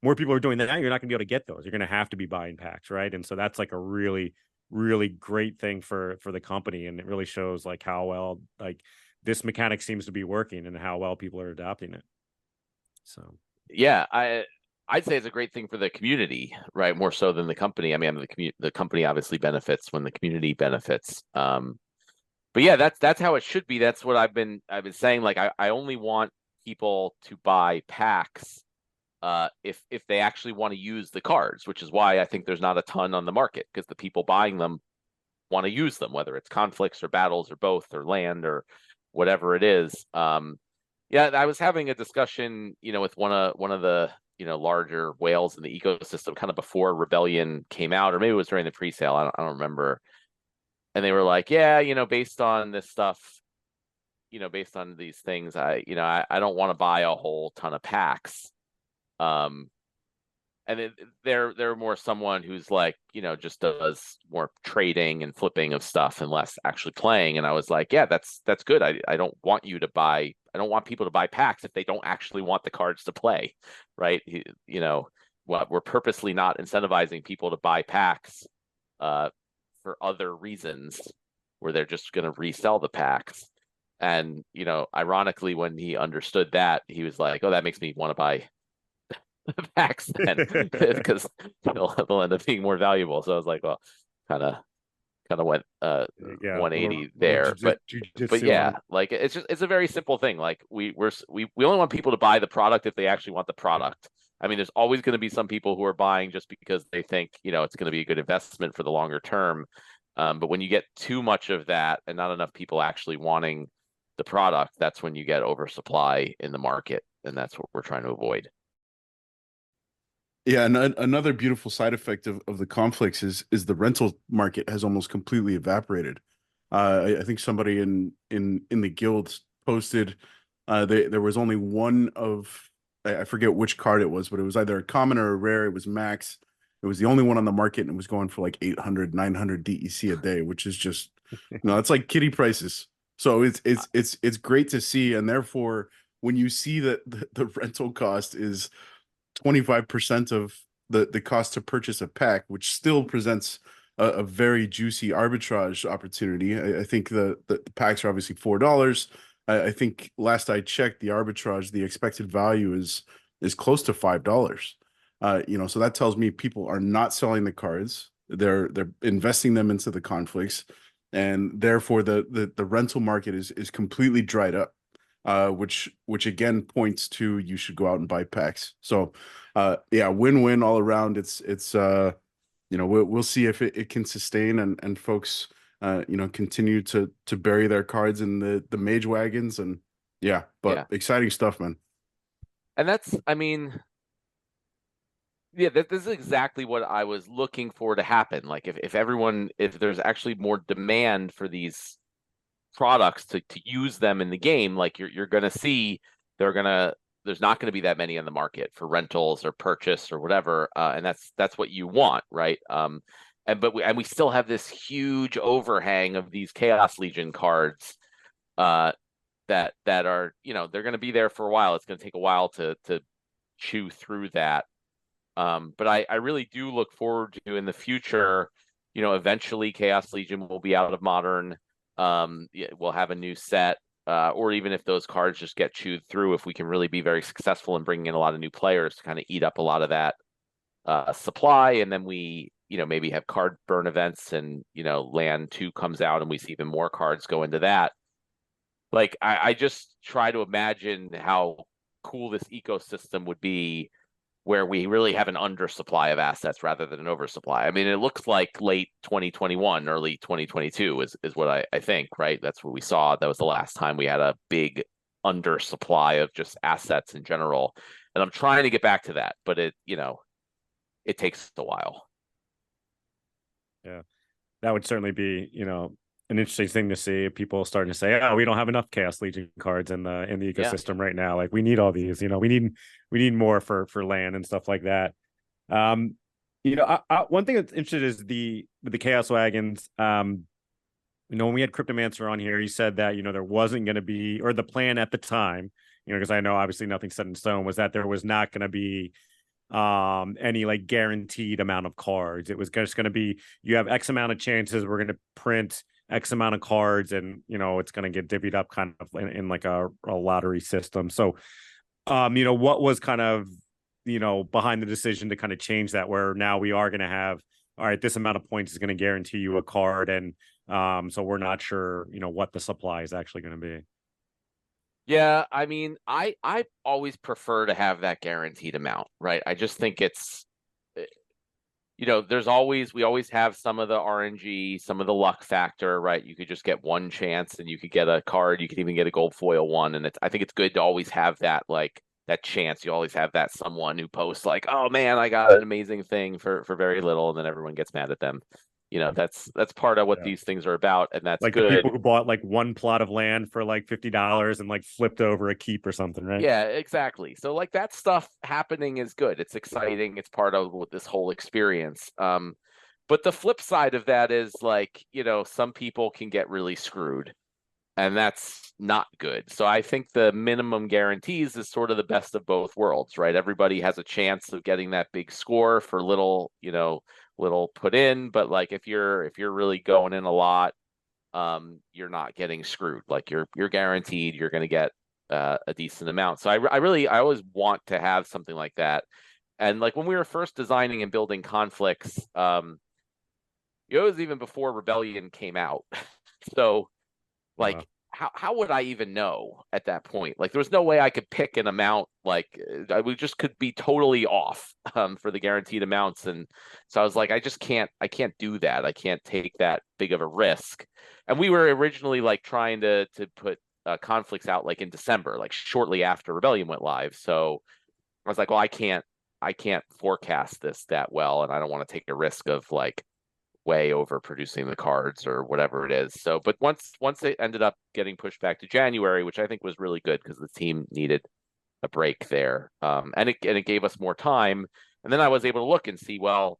more people are doing that. You're not going to be able to get those. You're going to have to be buying packs. Right. And so that's like a really, really great thing for the company. And it really shows like how well, like, this mechanic seems to be working and how well people are adopting it. So, yeah, I'd say it's a great thing for the community, right? More so than the company. I mean, the company obviously benefits when the community benefits. But yeah, that's how it should be. That's what I've been saying. Like, I only want people to buy packs if they actually want to use the cards, which is why I think there's not a ton on the market, because the people buying them want to use them, whether it's conflicts or battles or both, or land or whatever it is. Yeah, I was having a discussion, with one of the larger whales in the ecosystem, kind of before Rebellion came out, or maybe it was during the pre-sale. I don't remember. And they were like, yeah, based on this stuff, based on these things, I don't want to buy a whole ton of packs. And they're more someone who's like, just does more trading and flipping of stuff and less actually playing. And I was like, yeah, that's good. I don't want people to buy packs if they don't actually want the cards to play, right? we're purposely not incentivizing people to buy packs for other reasons, where they're just going to resell the packs. And, you know, ironically, when he understood that, he was like, oh, that makes me want to buy packs then, because they'll end up being more valuable. So I was like, well, kind of went 180 there. But yeah, like it's a very simple thing. Like we only want people to buy the product if they actually want the product. I mean, there's always going to be some people who are buying just because they think, you know, it's going to be a good investment for the longer term. But when you get too much of that and not enough people actually wanting the product, that's when you get oversupply in the market, and that's what we're trying to avoid. Yeah, and another beautiful side effect of the conflicts is the rental market has almost completely evaporated. I think somebody in the guild posted there was only one of, I forget which card it was, but it was either a common or a rare. It was max. It was the only one on the market, and it was going for like 800, 900 DEC a day, which is just, you know, it's like kitty prices. So it's great to see, and therefore when you see that the rental cost is 25% of the cost to purchase a pack, which still presents a very juicy arbitrage opportunity. I think the packs are obviously $4. I think last I checked, the arbitrage, the expected value is close to $5. You know, so that tells me people are not selling the cards. They're investing them into the conflicts, and therefore the rental market is completely dried up. Which again points to you should go out and buy packs. So yeah, win-win all around. It's you know, we'll see if it can sustain, and folks you know, continue to bury their cards in the mage wagons, and yeah, but exciting stuff, man. And that's, I mean, yeah, this is exactly what I was looking for to happen. Like if there's actually more demand for these products to use them in the game, like you're going to see there's not going to be that many on the market for rentals or purchase or whatever, and that's what you want, right? And we still have this huge overhang of these Chaos Legion cards that are, you know, they're going to be there for a while. It's going to take a while to chew through that, but I really do look forward to, in the future, you know, eventually Chaos Legion will be out of Modern. We'll have a new set, or even if those cards just get chewed through, if we can really be very successful in bringing in a lot of new players to kind of eat up a lot of that supply, and then we, you know, maybe have card burn events, and, you know, Land 2 comes out and we see even more cards go into that. Like I just try to imagine how cool this ecosystem would be, where we really have an undersupply of assets rather than an oversupply. I mean, it looks like late 2021, early 2022 is what I think, right? That's what we saw. That was the last time we had a big undersupply of just assets in general. And I'm trying to get back to that, but it, you know, it takes a while. Yeah, that would certainly be, you know, an interesting thing to see. People starting to say, "Oh, we don't have enough Chaos Legion cards in the ecosystem right now. Like, we need all these. You know, we need more for Land and stuff like that." You know, one thing that's interesting is with the Chaos Wagons. You know, when we had Cryptomancer on here, he said that, you know, there wasn't going to be, or the plan at the time, you know, because I know obviously nothing's set in stone, was that there was not going to be any like guaranteed amount of cards. It was just going to be, you have X amount of chances, we're going to print X amount of cards, and, you know, it's going to get divvied up kind of in like a lottery system. So you know, what was kind of, you know, behind the decision to kind of change that, where now we are going to have, all right, this amount of points is going to guarantee you a card, and so we're not sure, you know, what the supply is actually going to be. Yeah, I mean, I always prefer to have that guaranteed amount, right? I just think it's, you know, we always have some of the RNG, some of the luck factor, right? You could just get one chance and you could get a card, you could even get a gold foil one. And I think it's good to always have that, like, that chance. You always have that someone who posts like, oh man, I got an amazing thing for very little, and then everyone gets mad at them. You know, that's part of what these things are about, and that's like good. The people who bought like one plot of land for like $50 and like flipped over a keep or something, right? Yeah, exactly. So like that stuff happening is good. It's exciting. It's part of this whole experience. But the flip side of that is, like, you know, some people can get really screwed. and that's not good. So I think the minimum guarantees is sort of the best of both worlds, right? Everybody has a chance of getting that big score for little, little put in, but like if you're really going in a lot, you're not getting screwed. Like you're guaranteed you're going to get a decent amount. So I always want to have something like that. And like when we were first designing and building conflicts, it was even before Rebellion came out. So like how would I even know at that point? Like there was no way I could pick an amount. Like we just could be totally off for the guaranteed amounts. And so I was like, I can't do that. I can't take that big of a risk. And we were originally like trying to put conflicts out like in December, like shortly after Rebellion went live. So I was like, well, I can't forecast this that well, and I don't want to take a risk of like way over producing the cards or whatever it is. So, but once it ended up getting pushed back to January, which I think was really good because the team needed a break there, and it gave us more time. And then I was able to look and see, well,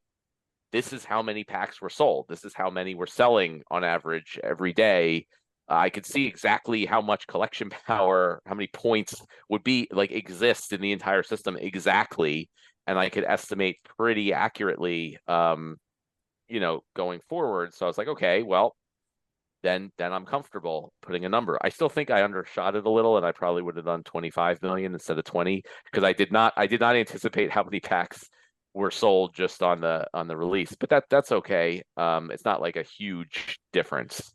this is how many packs were sold. This is how many we're selling on average every day. I could see exactly how much collection power, how many points would be like exist in the entire system exactly, and I could estimate pretty accurately going forward. So I was like, okay, well, then I'm comfortable putting a number. I still think I undershot it a little, and I probably would have done 25 million instead of 20 because I did not anticipate how many packs were sold just on the release. But that's okay. It's not like a huge difference.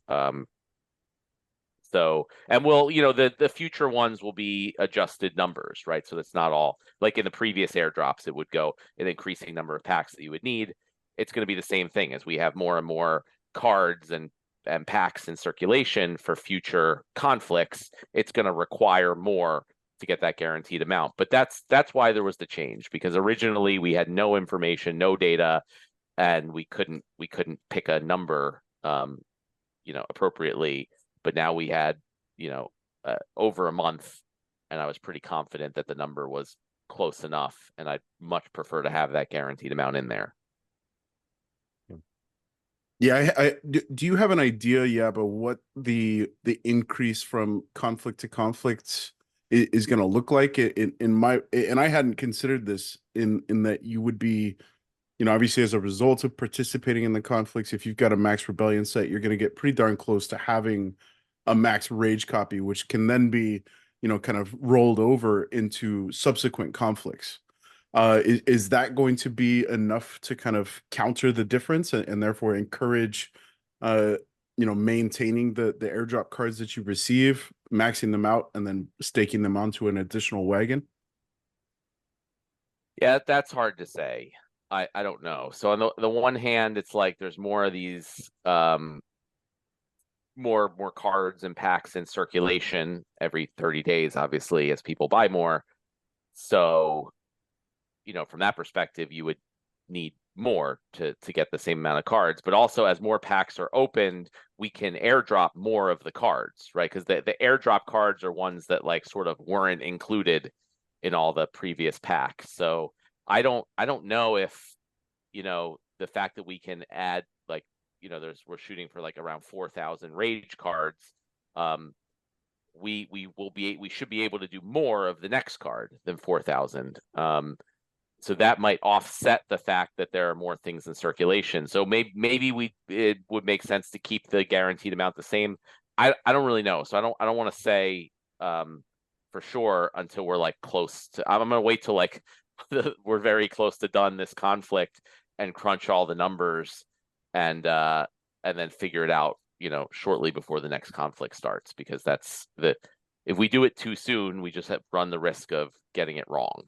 So, and we'll, the future ones will be adjusted numbers, right? So that's not all like in the previous airdrops, it would go an increasing number of packs that you would need. It's going to be the same thing as we have more and more cards and packs in circulation for future conflicts. It's going to require more to get that guaranteed amount. But that's why there was the change, because originally we had no information, no data, and we couldn't pick a number appropriately. But now we had over a month, and I was pretty confident that the number was close enough, and I'd much prefer to have that guaranteed amount in there. Yeah, do you have an idea, Yaba, what the increase from conflict to conflict is going to look like? And I hadn't considered this in that you would be, obviously as a result of participating in the conflicts, if you've got a max rebellion set, you're going to get pretty darn close to having a max rage copy, which can then be, kind of rolled over into subsequent conflicts. Is that going to be enough to kind of counter the difference and therefore encourage, maintaining the airdrop cards that you receive, maxing them out, and then staking them onto an additional wagon? Yeah, that's hard to say. I don't know. So on the one hand, it's like there's more of these more cards and packs in circulation every 30 days, obviously, as people buy more. So, from that perspective, you would need more to get the same amount of cards. But also, as more packs are opened, we can airdrop more of the cards, right? Because the airdrop cards are ones that like sort of weren't included in all the previous packs. So I don't know if, the fact that we can add like, we're shooting for like around 4,000 rage cards. We should be able to do more of the next card than 4,000. So that might offset the fact that there are more things in circulation. So maybe it would make sense to keep the guaranteed amount the same. I don't really know. So I don't want to say for sure until we're like close to. I'm gonna wait till like we're very close to done this conflict and crunch all the numbers and then figure it out, shortly before the next conflict starts, because if we do it too soon, we just run the risk of getting it wrong.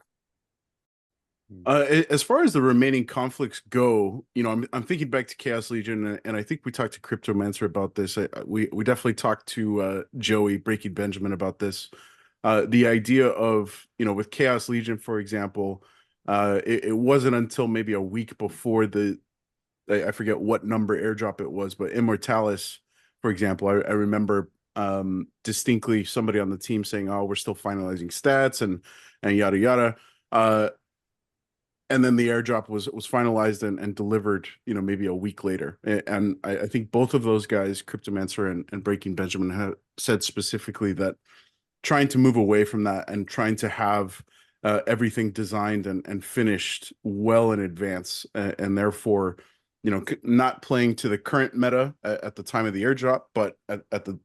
As far as the remaining conflicts go, I'm thinking back to Chaos Legion, and I think we talked to Cryptomancer about this. We definitely talked to Joey Breaking Benjamin about this. The idea of, with Chaos Legion, for example, it wasn't until maybe a week before I forget what number airdrop it was, but Immortalis, for example, I remember distinctly somebody on the team saying, "Oh, we're still finalizing stats and yada yada." and then the airdrop was finalized and delivered, maybe a week later. And I think both of those guys, Cryptomancer and Breaking Benjamin, have said specifically that trying to move away from that and trying to have everything designed and finished well in advance, and therefore, not playing to the current meta at the time of the airdrop, but at the,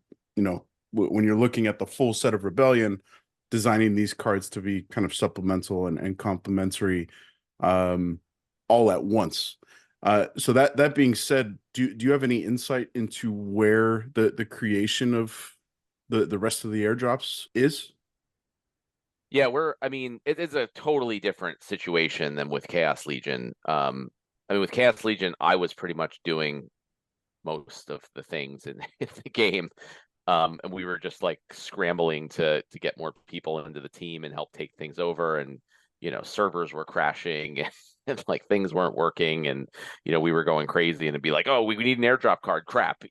when you're looking at the full set of Rebellion, designing these cards to be kind of supplemental and complementary, all at once. So that being said, do you have any insight into where the creation of the rest of the airdrops is? Yeah, it is a totally different situation than with Chaos Legion. With Chaos Legion, I was pretty much doing most of the things in the game. And we were just like scrambling to get more people into the team and help take things over. And, servers were crashing and like things weren't working. And, we were going crazy, and it'd be like, oh, we need an airdrop card. Crap,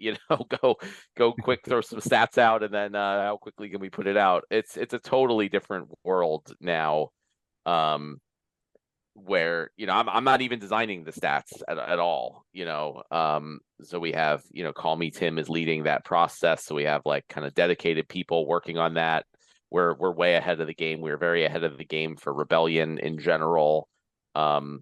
go quick, throw some stats out. And then how quickly can we put it out? It's a totally different world now. Where I'm not even designing the stats at all, so we have, Call Me Tim is leading that process, so we have like kind of dedicated people working on that. We're way ahead of the game. We're very ahead of the game for Rebellion in general, and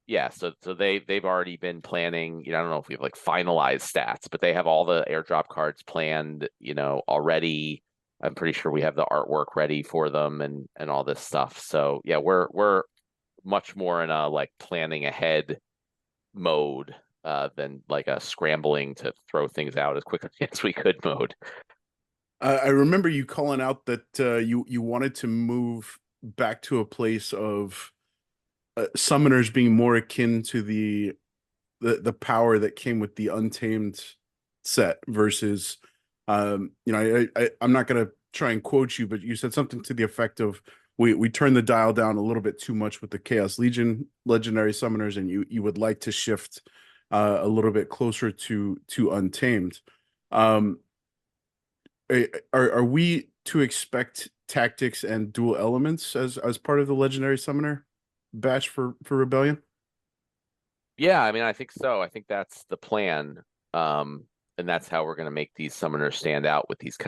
yeah, so they've already been planning. I don't know if we have like finalized stats, but they have all the airdrop cards planned, already. I'm pretty sure we have the artwork ready for them and all this stuff. So yeah, we're much more in a like planning ahead mode than like a scrambling to throw things out as quickly as we could mode. I remember you calling out that you wanted to move back to a place of summoners being more akin to the power that came with the Untamed set versus I'm not going to try and quote you, but you said something to the effect of we turned the dial down a little bit too much with the Chaos Legion legendary summoners, and you would like to shift a little bit closer to Untamed. Are we to expect tactics and dual elements as part of the legendary summoner batch for Rebellion? Yeah, I think so. I think that's the plan. And that's how we're going to make these summoners stand out with these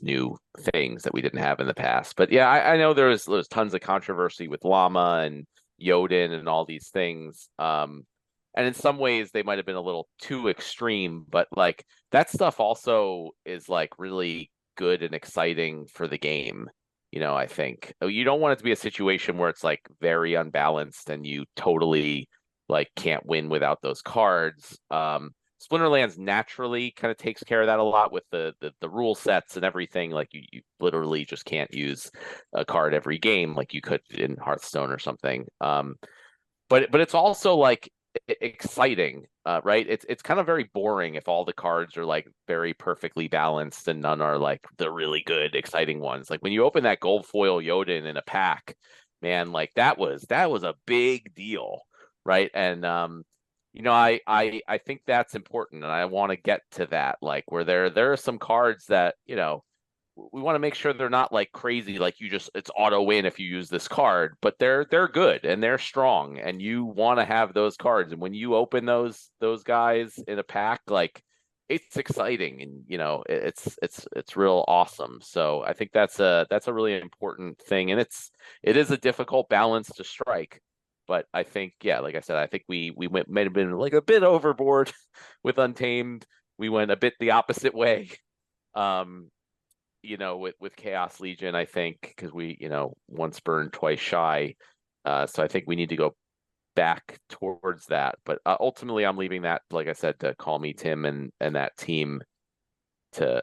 new things that we didn't have in the past. But yeah, I know there was tons of controversy with Llama and Yodin and all these things. And in some ways they might have been a little too extreme, but like that stuff also is like really good and exciting for the game. I think you don't want it to be a situation where it's like very unbalanced and you totally like can't win without those cards. Splinterlands naturally kind of takes care of that a lot with the rule sets and everything. Like you literally just can't use a card every game like you could in Hearthstone or something. But it's also like exciting, right? It's kind of very boring if all the cards are like very perfectly balanced and none are like the really good, exciting ones. Like when you open that gold foil Yodin in a pack, man, like that was a big deal, right? And I think that's important, and I want to get to that. Like where there are some cards that we want to make sure they're not like crazy, like it's auto win if you use this card, but they're good and they're strong, and you want to have those cards. And when you open those guys in a pack, like it's exciting, and it's real awesome. So I think that's a really important thing, and it is a difficult balance to strike. But I think, yeah, like I said, I think we might have been like a bit overboard with Untamed. We went a bit the opposite way, with Chaos Legion, I think, because we, once burned, twice shy. So I think we need to go back towards that. But ultimately, I'm leaving that, like I said, to Call Me Tim and that team to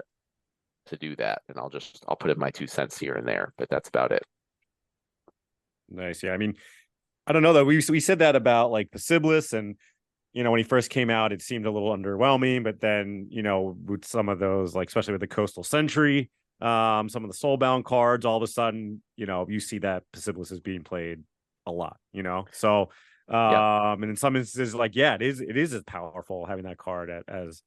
do that. And I'll put in my 2 cents here and there, but that's about it. Nice. Yeah. I don't know though. We said that about like the Siblis, and when he first came out, it seemed a little underwhelming. But then with some of those, like especially with the Coastal Sentry, some of the Soulbound cards, all of a sudden, you see that Siblis is being played a lot. So and in some instances, like it is as powerful having that card as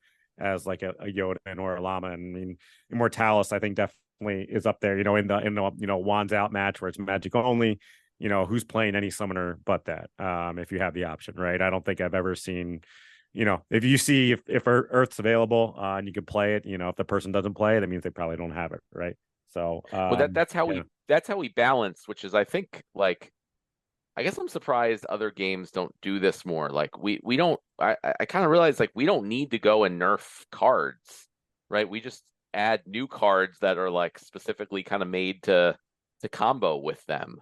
like a Yoda or a Llama. And Immortalis, I think definitely is up there. In the Wands Out match where it's magic only. who's playing any summoner but that, if you have the option, right? I don't think I've ever seen, if you see if Earth's available and you can play it, if the person doesn't play it, that means they probably don't have it, right? So Well, that's how we balance, which is, I think, like, I guess I'm surprised other games don't do this more. Like we don't. I kind of realize, like, we don't need to go and nerf cards, right? We just add new cards that are like specifically kind of made to combo with them,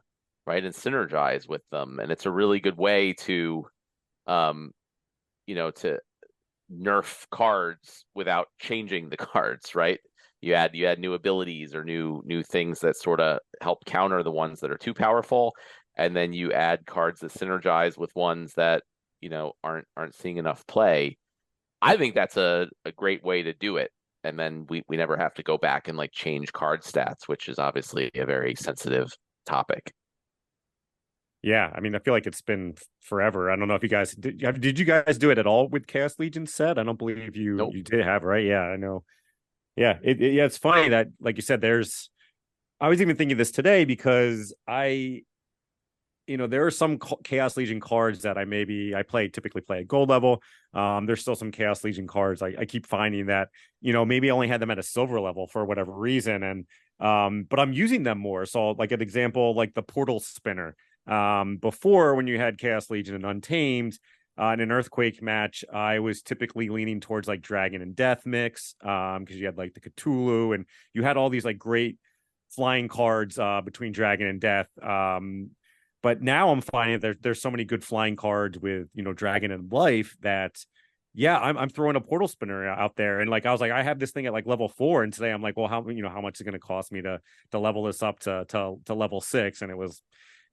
right, and synergize with them. And it's a really good way to, to nerf cards without changing the cards, right? You add new abilities or new things that sort of help counter the ones that are too powerful, and then you add cards that synergize with ones that aren't seeing enough play. I think that's a great way to do it, and then we never have to go back and like change card stats, which is obviously a very sensitive topic. Yeah, I mean, I feel like it's been forever. I don't know if you guys did you guys do it at all with Chaos Legion set? I don't believe you Nope. you did have, right? Yeah, I know. Yeah, it's funny that, like you said, I was even thinking this today because there are some Chaos Legion cards that I typically play at gold level. There's still some Chaos Legion cards I keep finding that, maybe I only had them at a silver level for whatever reason. And but I'm using them more. So like an example, like the portal spinner. Before, when you had Chaos Legion and Untamed, in an Earthquake match, I was typically leaning towards like Dragon and Death mix, because you had like the Cthulhu and you had all these like great flying cards between Dragon and Death. But now I'm finding that there's so many good flying cards with Dragon and Life that, yeah, I'm throwing a portal spinner out there. And like I was like, I have this thing at like level 4, and today I'm like, well, how much is it going to cost me to level this up to level 6? And it was,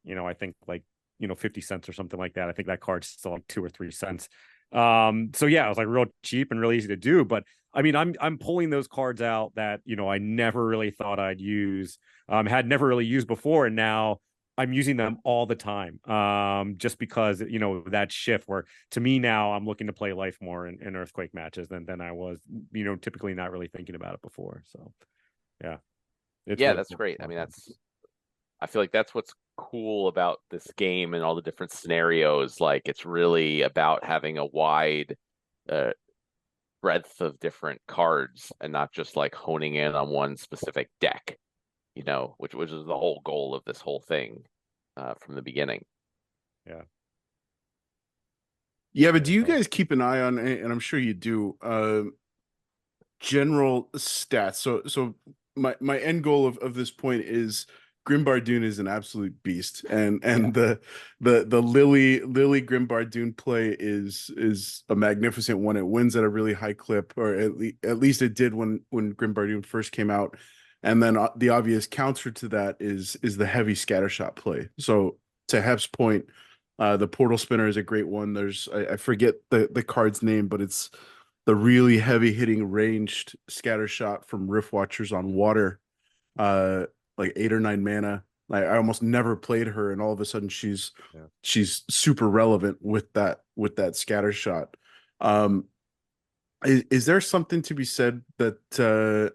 I think like 50 cents or something like that. I think that card's still like 2 or 3 cents. So yeah, it was like real cheap and really easy to do. But I mean, I'm pulling those cards out that I never really thought I'd use, had never really used before, and now I'm using them all the time. Just because that shift where, to me now, I'm looking to play Life more in Earthquake matches than I was typically not really thinking about it before. So yeah, That's great. I mean, I feel like that's what's cool about this game and all the different scenarios. Like, it's really about having a wide breadth of different cards and not just like honing in on one specific deck, which is the whole goal of this whole thing from the beginning. Yeah, but do you guys keep an eye on, and I'm sure you do, general stats? So my end goal of this point is Grimbardoon is an absolute beast, and the Lily Grimbardoon play is a magnificent one. It wins at a really high clip, or at least it did when Grimbardoon first came out. And then the obvious counter to that is the heavy scattershot play. So to Hef's point, the portal spinner is a great one. There's I forget the card's name, but it's the really heavy hitting ranged scattershot from Rift Watchers on water. Like 8 or 9 mana. I almost never played her, and all of a sudden she's super relevant with that scatter shot. Is there something to be said that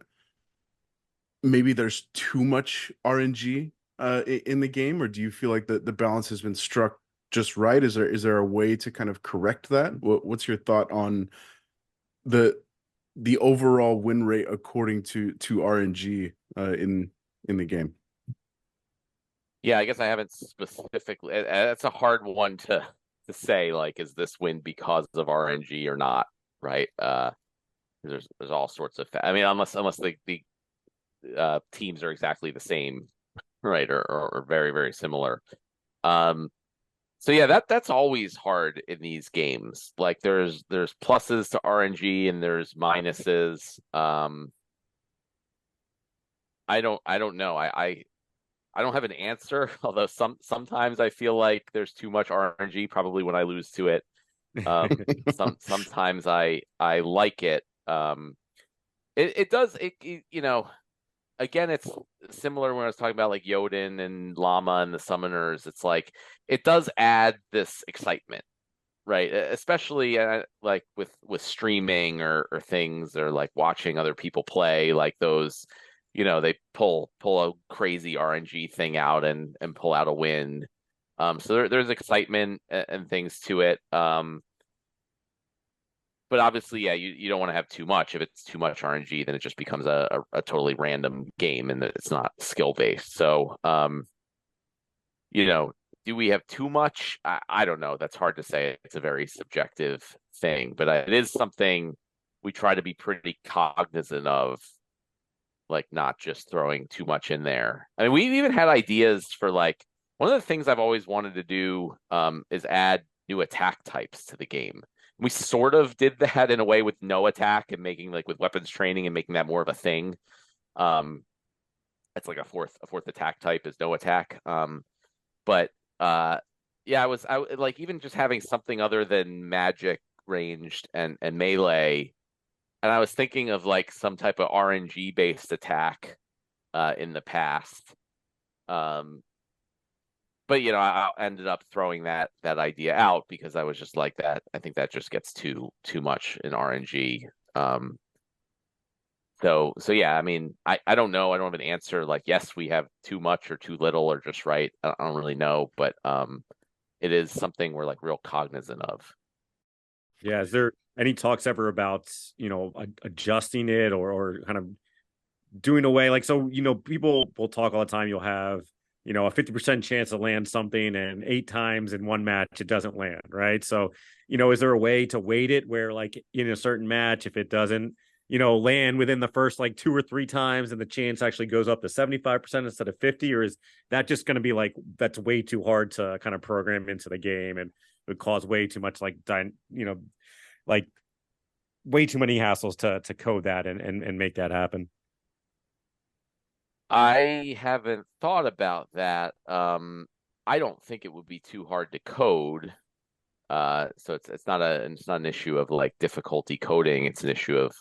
maybe there's too much RNG in the game, or do you feel like the balance has been struck just right? Is there a way to kind of correct that? What's your thought on the overall win rate according to RNG in the game? Yeah, I guess I haven't specifically. That's a hard one to say. Like, is this win because of RNG or not? Right? There's all sorts of. I mean, unless the teams are exactly the same, right, or very very similar. So yeah, that's always hard in these games. Like, there's pluses to RNG and there's minuses. I don't know. I don't have an answer, although sometimes I feel like there's too much RNG, probably when I lose to it. Sometimes I like it. It does again, it's similar when I was talking about like Jotun and Llama and the summoners. It's like it does add this excitement, right? Especially like with streaming or things, or like watching other people play, like those. They pull a crazy RNG thing out and pull out a win. So there's excitement and things to it. But obviously, yeah, you don't want to have too much. If it's too much RNG, then it just becomes a totally random game and it's not skill based. So, do we have too much? I don't know. That's hard to say. It's a very subjective thing, but it is something we try to be pretty cognizant of, like not just throwing too much in there. I mean, we've even had ideas for like one of the things I've always wanted to do is add new attack types to the game. We sort of did that in a way with no attack and making like with weapons training and making that more of a thing. It's like a fourth attack type is no attack. But yeah, I like even just having something other than magic ranged and melee. And I was thinking of like some type of RNG based attack in the past. But I ended up throwing that idea out because I was just like that. I think that just gets too much in RNG. So yeah, I mean, I don't know. I don't have an answer like yes, we have too much or too little or just right. I don't really know, but it is something we're like real cognizant of. Yeah, is there any talks ever about adjusting it or kind of doing away like so people will talk all the time. You'll have a 50% chance to land something and 8 times in one match it doesn't land, right? So is there a way to weight it where like in a certain match if it doesn't land within the first like 2 or 3 times and the chance actually goes up to 75% instead of 50, or is that just going to be like that's way too hard to kind of program into the game and would cause way too much like like way too many hassles to code that and make that happen? I haven't thought about that. I don't think it would be too hard to code. So it's not an issue of like difficulty coding. It's an issue of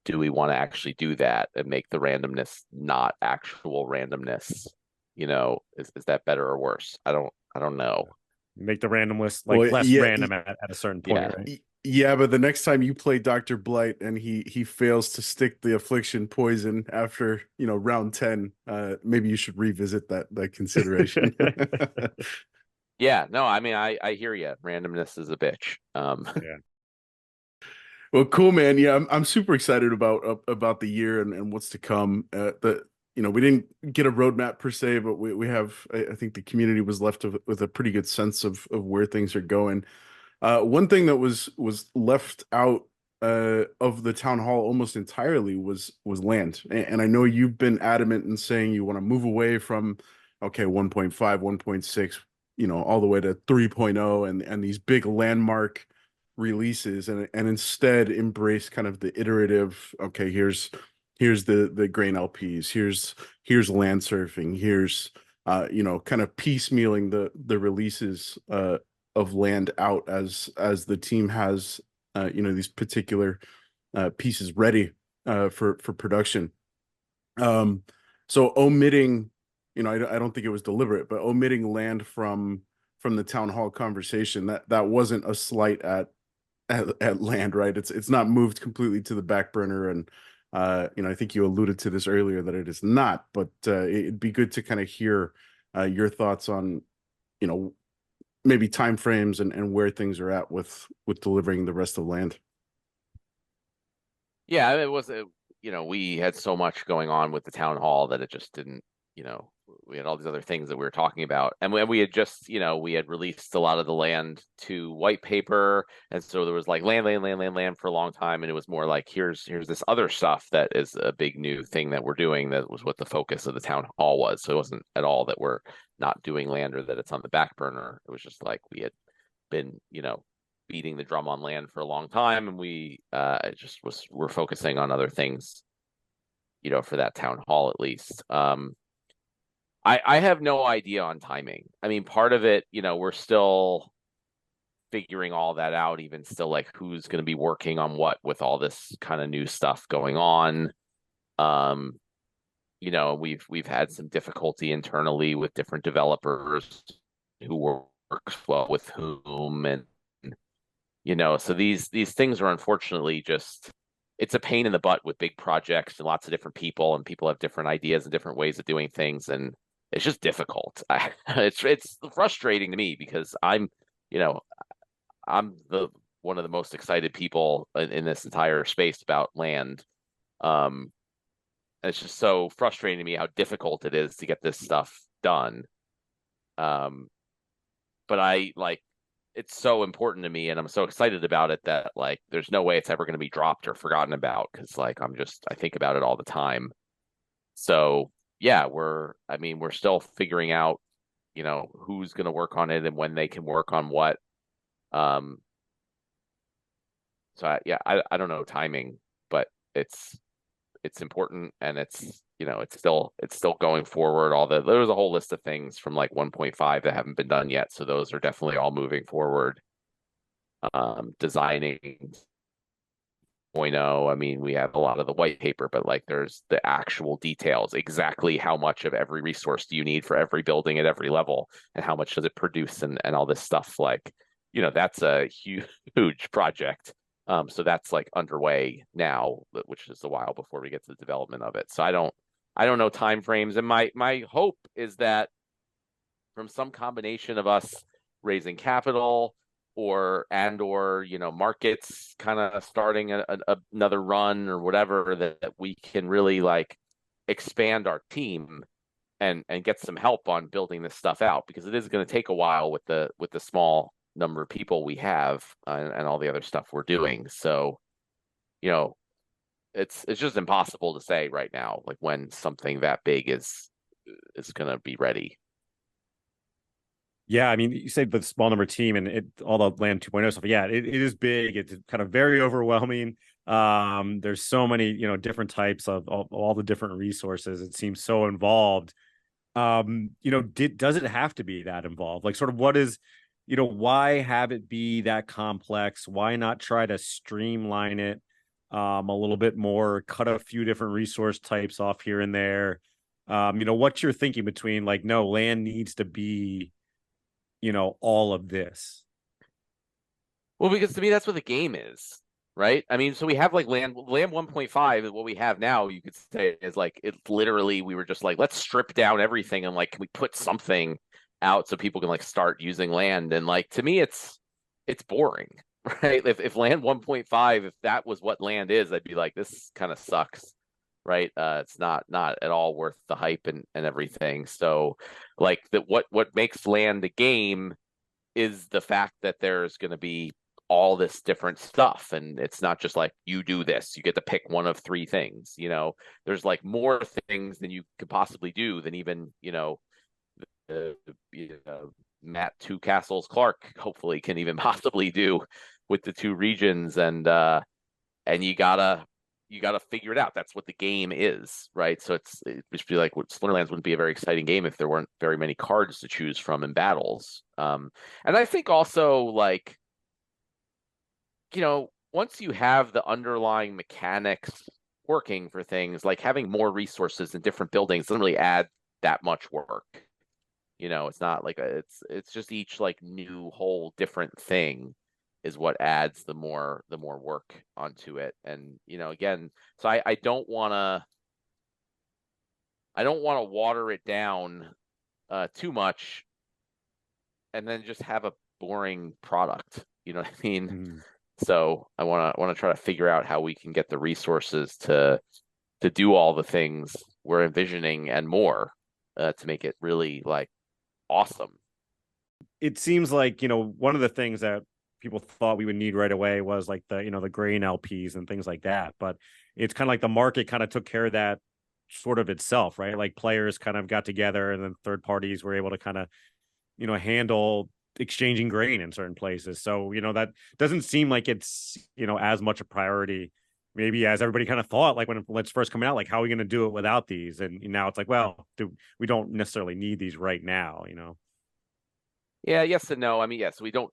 do we want to actually do that and make the randomness not actual randomness? Is that better or worse? I don't know. Make the randomness like less random at a certain point, yeah. right? Yeah, but the next time you play Dr. Blight and he fails to stick the affliction poison after, round 10, maybe you should revisit that consideration. Yeah, no, I mean I hear you. Randomness is a bitch. Yeah. Well, cool, man. Yeah, I'm super excited about the year and what's to come. We didn't get a roadmap per se, but we have. I think the community was left with a pretty good sense of where things are going. One thing that was left out of the town hall almost entirely was land, and I know you've been adamant in saying you want to move away from 1.5, 1.6, all the way to 3.0 and these big landmark releases and instead embrace kind of the iterative, here's the grain LPs, here's land surfing, here's kind of piecemealing the releases of land out as the team has these particular pieces ready for production. So omitting, I don't think it was deliberate, but omitting land from the town hall conversation, that wasn't a slight at land, right? It's not moved completely to the back burner, and I think you alluded to this earlier that it is not, but it'd be good to kind of hear your thoughts on maybe timeframes and where things are at with delivering the rest of the land. Yeah, it was we had so much going on with the town hall that it just didn't, we had all these other things that we were talking about, and we had just, we had released a lot of the land to white paper, and so there was like land for a long time, and it was more like here's this other stuff that is a big new thing that we're doing. That was what the focus of the town hall was. So it wasn't at all that we're not doing land or that it's on the back burner. It was just like we had been, beating the drum on land for a long time, and we we're focusing on other things, for that town hall at least. I have no idea on timing. I mean, part of it, we're still figuring all that out, even still, like who's going to be working on what with all this kind of new stuff going on. We've had some difficulty internally with different developers who works well with whom, and so these things are unfortunately just, it's a pain in the butt with big projects and lots of different people, and people have different ideas and different ways of doing things, and it's just difficult. It's frustrating to me because I'm, you know, I'm the one of the most excited people in this entire space about land. And it's just so frustrating to me how difficult it is to get this stuff done. But I like it's so important to me and I'm so excited about it that like there's no way it's ever going to be dropped or forgotten about because like I think about it all the time. So yeah, we're still figuring out, who's going to work on it and when they can work on what. Um, I don't know timing, but it's important and it's still going forward. There's a whole list of things from like 1.5 that haven't been done yet, so those are definitely all moving forward. Designing 0.0, I mean, we have a lot of the white paper, but like there's the actual details, exactly how much of every resource do you need for every building at every level, and how much does it produce, and all this stuff. Like, that's a huge project. So that's like underway now, which is a while before we get to the development of it. So I don't know time frames, and my hope is that from some combination of us raising capital or markets kind of starting another run or whatever, that we can really like expand our team and get some help on building this stuff out, because it is going to take a while with the small number of people we have and all the other stuff we're doing. So, it's just impossible to say right now, like when something that big is going to be ready. Yeah, I mean, you say the small number team and all the Land 2.0 stuff. Yeah, it is big. It's kind of very overwhelming. There's so many, different types of all the different resources. It seems so involved. Does it have to be that involved? Like, sort of, what is, why have it be that complex? Why not try to streamline it a little bit more, cut a few different resource types off here and there? What's your thinking between like, no, land needs to be, all of this? Well, because to me, that's what the game is, right? I mean, so we have like land 1.5, what we have now, you could say, is like, it's literally, we were just like, let's strip down everything and like, can we put something out so people can like start using land? And like, to me, it's boring, right? If land 1.5, if that was what land is, I'd be like, this kind of sucks, right? It's not at all worth the hype and everything. So like what makes land a game is the fact that there's going to be all this different stuff, and it's not just like you do this, you get to pick one of three things. There's like more things than you could possibly do than even Matt Two Castles Clark hopefully can even possibly do with the two regions, and you gotta figure it out. That's what the game is, right? So it just be like, Splinterlands wouldn't be a very exciting game if there weren't very many cards to choose from in battles. And I think also, like, once you have the underlying mechanics working for things, like having more resources in different buildings doesn't really add that much work. It's not like it's just each like new whole different thing is what adds the more work onto it. And again, so I don't want to water it down too much and then just have a boring product, you know what I mean? So I want to try to figure out how we can get the resources to do all the things we're envisioning and more, to make it really like awesome. It seems like, one of the things that people thought we would need right away was like the grain LPs and things like that. But it's kind of like the market kind of took care of that sort of itself, right? Like players kind of got together and then third parties were able to kind of, handle exchanging grain in certain places. So, that doesn't seem like it's, as much a priority maybe as everybody kind of thought, like when it's first coming out, like how are we going to do it without these? And now it's like, well, we don't necessarily need these right now, Yeah, yes and no. I mean, yes, we don't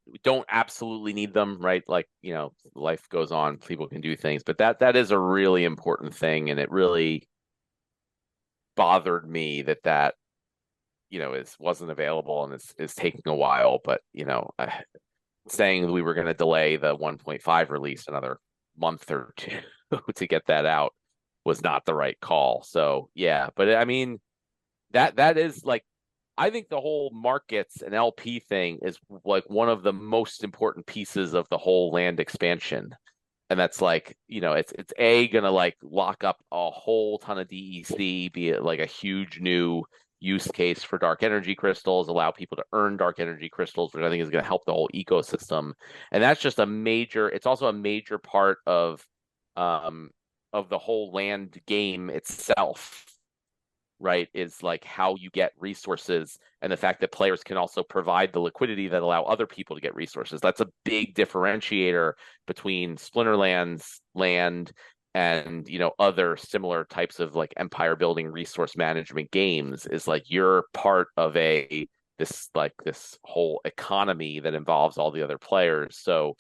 absolutely need them, right? Like, life goes on, people can do things, but that is a really important thing, and it really bothered me that wasn't available and is taking a while. But saying we were going to delay the 1.5 release another month or two to get that out was not the right call. So yeah, but I mean, that is like, I think the whole markets and LP thing is like one of the most important pieces of the whole land expansion. And that's like, it's gonna like lock up a whole ton of DEC, be it like a huge new use case for dark energy crystals, allow people to earn dark energy crystals, which I think is going to help the whole ecosystem. And that's just it's also a major part of the whole land game itself, right? Is like how you get resources, and the fact that players can also provide the liquidity that allow other people to get resources. That's a big differentiator between Splinterlands land and other similar types of like empire building resource management games, is like you're part of this whole economy that involves all the other players. So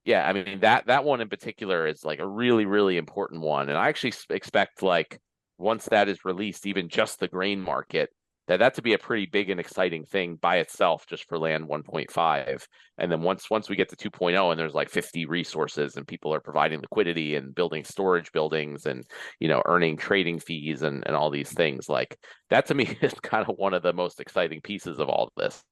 yeah, I mean that one in particular is like a really, really important one. And I actually expect, like, once that is released, even just the grain market, that to be a pretty big and exciting thing by itself, just for land 1.5. And then once we get to 2.0 and there's like 50 resources and people are providing liquidity and building storage buildings and earning trading fees and all these things, like that to me is kind of one of the most exciting pieces of all this.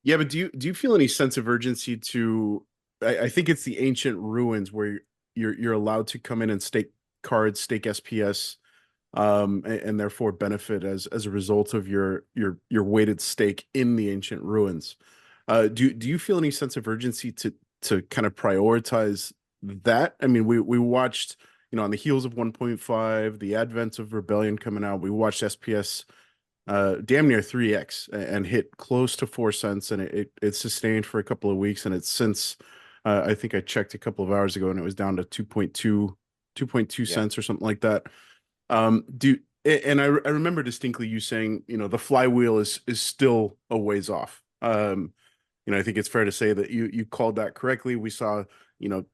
Yeah, but do you feel any sense of urgency to? I think it's the ancient ruins where you're allowed to come in and stake cards, stake SPS, and therefore benefit as a result of your weighted stake in the ancient ruins. Do you feel any sense of urgency to kind of prioritize that? I mean, we watched, on the heels of 1.5, the advent of Rebellion coming out, we watched SPS damn near 3x and hit close to 4 cents, and it sustained for a couple of weeks, and it's since I think I checked a couple of hours ago and it was down to 2.2 cents or something like that. And I remember distinctly you saying, the flywheel is still a ways off. I think it's fair to say that you called that correctly. We saw,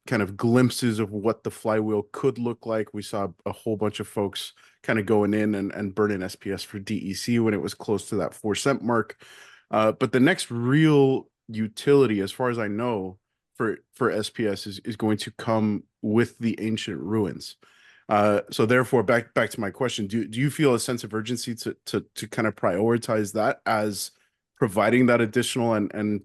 kind of glimpses of what the flywheel could look like. We saw a whole bunch of folks kind of going in and burning SPS for DEC when it was close to that 4 cent mark. But the next real utility, as far as I know, for SPS is going to come with the ancient ruins. So therefore, back to my question, do you feel a sense of urgency to kind of prioritize that as providing that additional and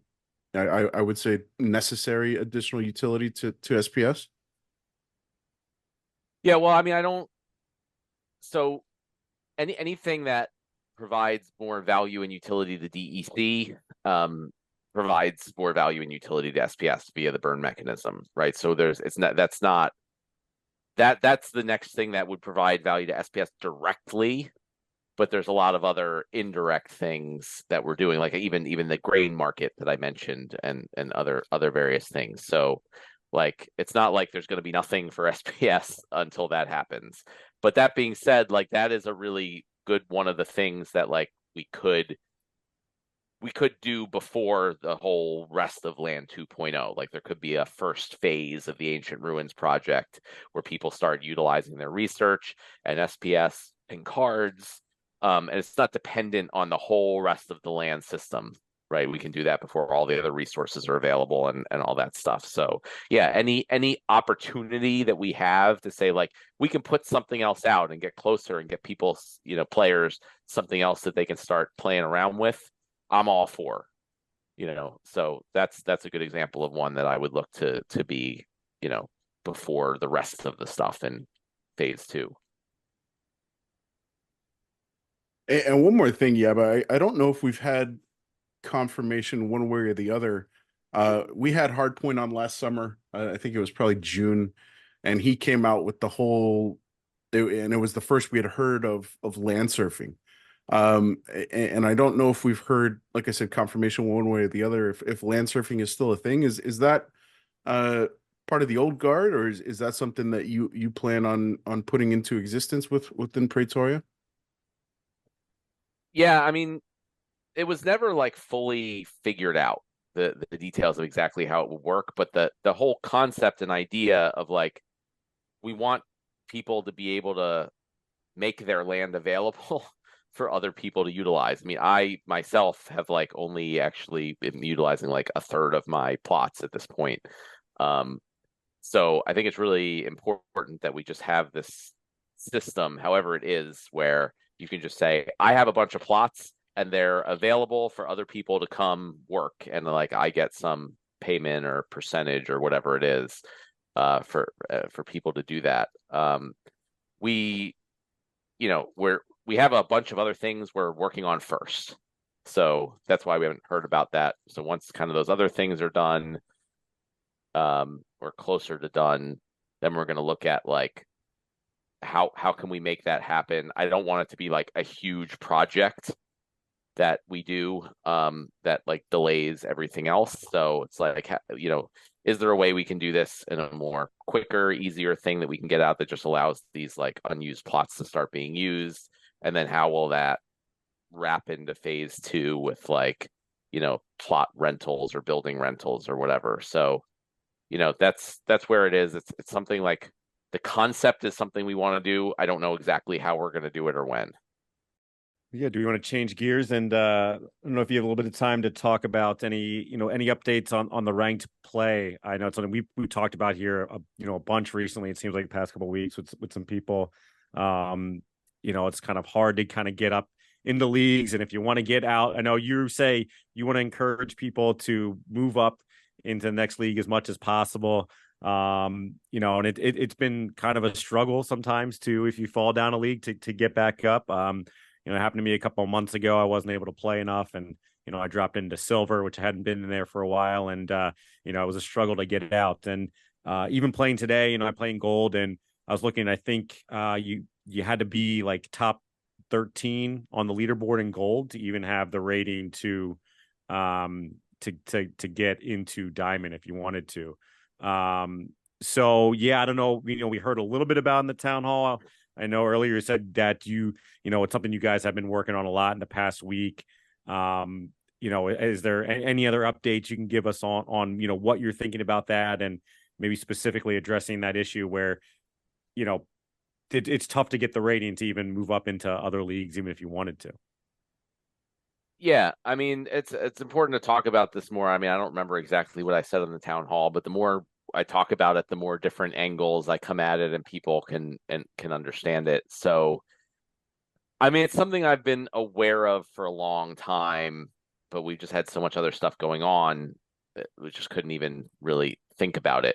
I would say necessary additional utility to SPS? Yeah, well, I mean, so anything that provides more value and utility to DEC provides more value and utility to SPS via the burn mechanism, right? So that's the next thing that would provide value to SPS directly, but there's a lot of other indirect things that we're doing, like even the grain market that I mentioned and other various things. So like it's not like there's going to be nothing for SPS until that happens. But that being said, like that is a really good one of the things that like we could do before the whole rest of land 2.0. Like there could be a first phase of the ancient ruins project where people start utilizing their research and SPS and cards. And it's not dependent on the whole rest of the land system, right? We can do that before all the other resources are available and all that stuff. So yeah, any opportunity that we have to say like we can put something else out and get closer and get people, players, something else that they can start playing around with, I'm all for. So that's a good example of one that I would look to be, before the rest of the stuff in phase 2. And one more thing, yeah, but I don't know if we've had confirmation one way or the other. We had Hardpoint on last summer. I think it was probably June, and he came out with the whole, and it was the first we had heard of land surfing. And I don't know if we've heard, like I said, confirmation one way or the other. If land surfing is still a thing, is that part of the old guard, or is that something that you plan on putting into existence within Praetoria? Yeah, I mean, it was never like fully figured out the details of exactly how it would work, but the whole concept and idea of like we want people to be able to make their land available for other people to utilize. I mean, I myself have like only actually been utilizing like a third of my plots at this point. So I think it's really important that we just have this system, however it is, where you can just say, I have a bunch of plots and they're available for other people to come work, and like I get some payment or percentage or whatever it is for people to do that. We have a bunch of other things we're working on first, so that's why we haven't heard about that. So once kind of those other things are done, or closer to done, then we're going to look at like how can we make that happen. I don't want it to be like a huge project that we do that like delays everything else. So it's like, is there a way we can do this in a more quicker, easier thing that we can get out that just allows these like unused plots to start being used? And then how will that wrap into phase 2 with like, plot rentals or building rentals or whatever. So, that's where it is. It's something like the concept is something we want to do. I don't know exactly how we're going to do it or when. Yeah, do we want to change gears? And I don't know if you have a little bit of time to talk about any updates on the ranked play. I know it's something we talked about here, a bunch recently. It seems like the past couple of weeks with some people. It's kind of hard to kind of get up in the leagues, and if you want to get out, I know you say you want to encourage people to move up into the next league as much as possible. And it's been kind of a struggle sometimes too if you fall down a league to get back up. It happened to me a couple of months ago. I wasn't able to play enough, and I dropped into silver, which I hadn't been in there for a while, and it was a struggle to get out. And even playing today, I play in gold, and I was looking. I think you had to be like top 13 on the leaderboard in gold to even have the rating to get into diamond if you wanted to. So yeah, I don't know. We heard a little bit about in the town hall. I know earlier you said that it's something you guys have been working on a lot in the past week. Is there any other updates you can give us on what you're thinking about that, and maybe specifically addressing that issue where, it's tough to get the rating to even move up into other leagues, even if you wanted to. Yeah, I mean, it's important to talk about this more. I mean, I don't remember exactly what I said in the town hall, but the more I talk about it, the more different angles I come at it, and people can understand it. So, I mean, it's something I've been aware of for a long time, but we've just had so much other stuff going on that we just couldn't even really think about it.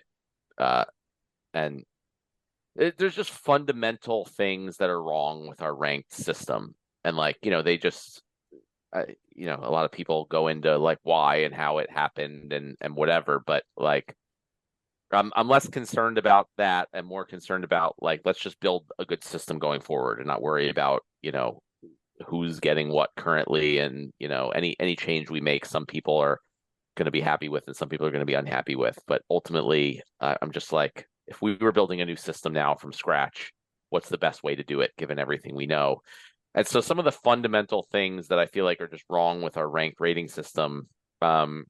There's just fundamental things that are wrong with our ranked system, and like they just. A lot of people go into like why and how it happened and whatever, but like I'm less concerned about that and more concerned about like let's just build a good system going forward and not worry about who's getting what currently, and any change we make, some people are going to be happy with and some people are going to be unhappy with. But ultimately, I'm just like, if we were building a new system now from scratch, what's the best way to do it given everything we know? And so some of the fundamental things that I feel like are just wrong with our ranked rating system, one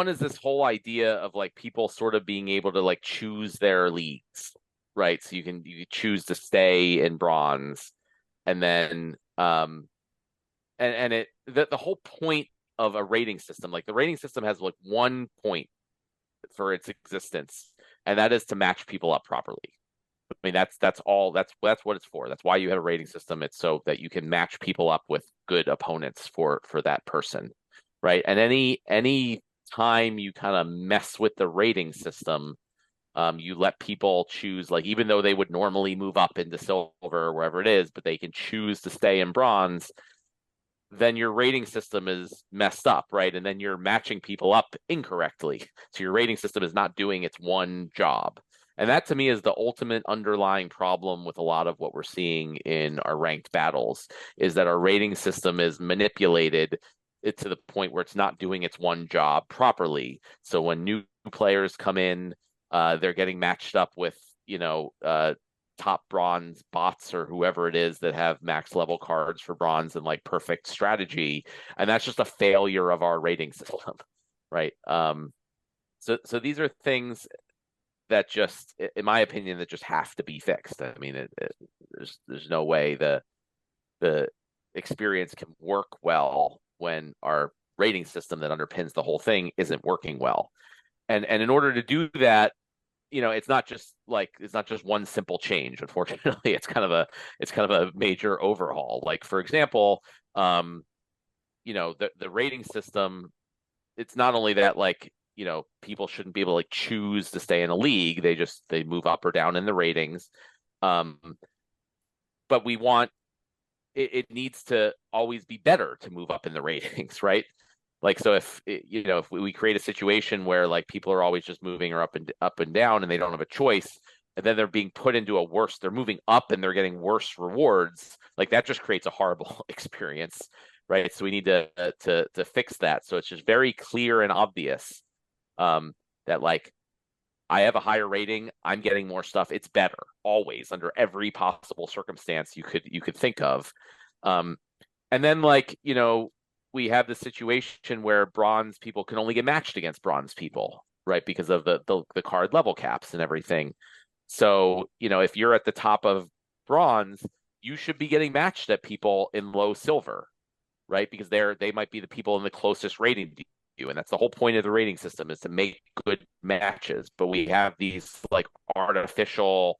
is this whole idea of like people sort of being able to like choose their leagues, right? So you choose to stay in bronze, and then the whole point of a rating system, like the rating system has like one point for its existence, and that is to match people up properly. I mean, that's all. That's what it's for. That's why you have a rating system. It's so that you can match people up with good opponents for that person, right? And any time you kind of mess with the rating system, you let people choose, like even though they would normally move up into silver or wherever it is, but they can choose to stay in bronze, then your rating system is messed up, right? And then you're matching people up incorrectly. So your rating system is not doing its one job. And that to me is the ultimate underlying problem with a lot of what we're seeing in our ranked battles, is that our rating system is manipulated to the point where it's not doing its one job properly. So when new players come in, they're getting matched up with, top bronze bots or whoever it is that have max level cards for bronze and like perfect strategy. And that's just a failure of our rating system, right? So these are things that just, in my opinion, that just have to be fixed. I mean, there's no way the experience can work well when our rating system that underpins the whole thing isn't working well. And in order to do that, it's not just one simple change. Unfortunately, it's kind of a major overhaul. Like, for example, the rating system, it's not only that, like, people shouldn't be able to, like, choose to stay in a league. They move up or down in the ratings. But we want it needs to always be better to move up in the ratings, right? Like, so if we create a situation where, like, people are always just moving or up and down and they don't have a choice, and then they're being put into they're moving up and they're getting worse rewards, like, that just creates a horrible experience, right? So we need to fix that. So it's just very clear and obvious that, like, I have a higher rating, I'm getting more stuff. It's better always under every possible circumstance you could think of. And then, like, we have the situation where bronze people can only get matched against bronze people, right? Because of the card level caps and everything. So, if you're at the top of bronze, you should be getting matched at people in low silver, right? Because they might be the people in the closest rating to you. And that's the whole point of the rating system, is to make good matches. But we have these, like, artificial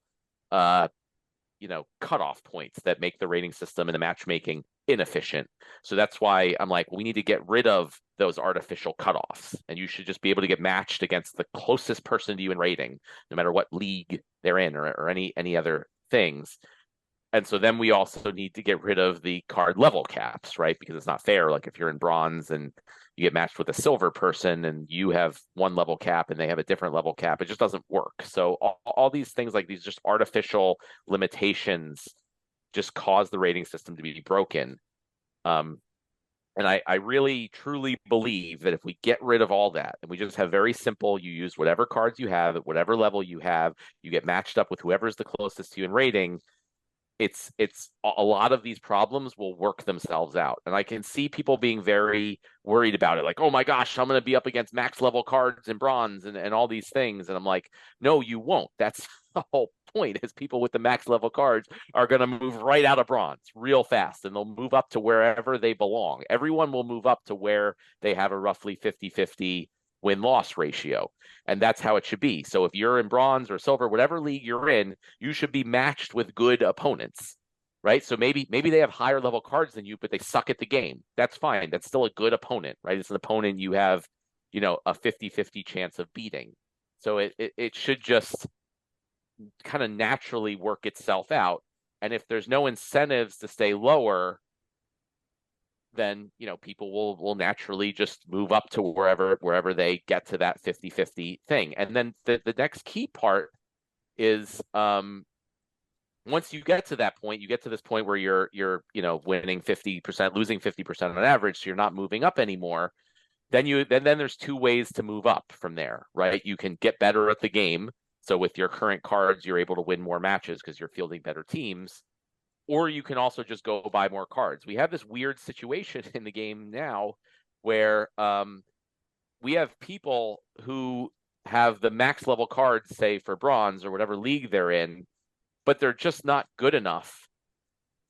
cutoff points that make the rating system and the matchmaking inefficient. So that's why I'm like, we need to get rid of those artificial cutoffs, and you should just be able to get matched against the closest person to you in rating, no matter what league they're in or any other things. And so then we also need to get rid of the card level caps, right? Because it's not fair. Like, if you're in bronze and you get matched with a silver person and you have one level cap and they have a different level cap, it just doesn't work. So all these things, like these just artificial limitations, just cause the rating system to be broken. And I really, truly believe that if we get rid of all that and we just have very simple, you use whatever cards you have at whatever level you have, you get matched up with whoever's the closest to you in rating, it's a lot of these problems will work themselves out. And I can see people being very worried about it, like, oh my gosh, I'm going to be up against max level cards in bronze and all these things. And I'm like, no, you won't. That's the whole point, is people with the max level cards are going to move right out of bronze real fast, and they'll move up to wherever they belong. Everyone will move up to where they have a roughly 50-50 win-loss ratio. And that's how it should be. So if you're in bronze or silver, whatever league you're in, you should be matched with good opponents, right? So maybe they have higher level cards than you, but they suck at the game. That's fine. That's still a good opponent, right? It's an opponent you have, a 50-50 chance of beating. So it should just kind of naturally work itself out. And if there's no incentives to stay lower, then people will naturally just move up to wherever they get to that 50-50 thing. And then the next key part is once you get to that point, you get to this point where you're winning 50%, losing 50% on average, so you're not moving up anymore. Then there's two ways to move up from there, right? You can get better at the game. So with your current cards, you're able to win more matches because you're fielding better teams. Or you can also just go buy more cards. We have this weird situation in the game now where we have people who have the max level cards, say for bronze or whatever league they're in, but they're just not good enough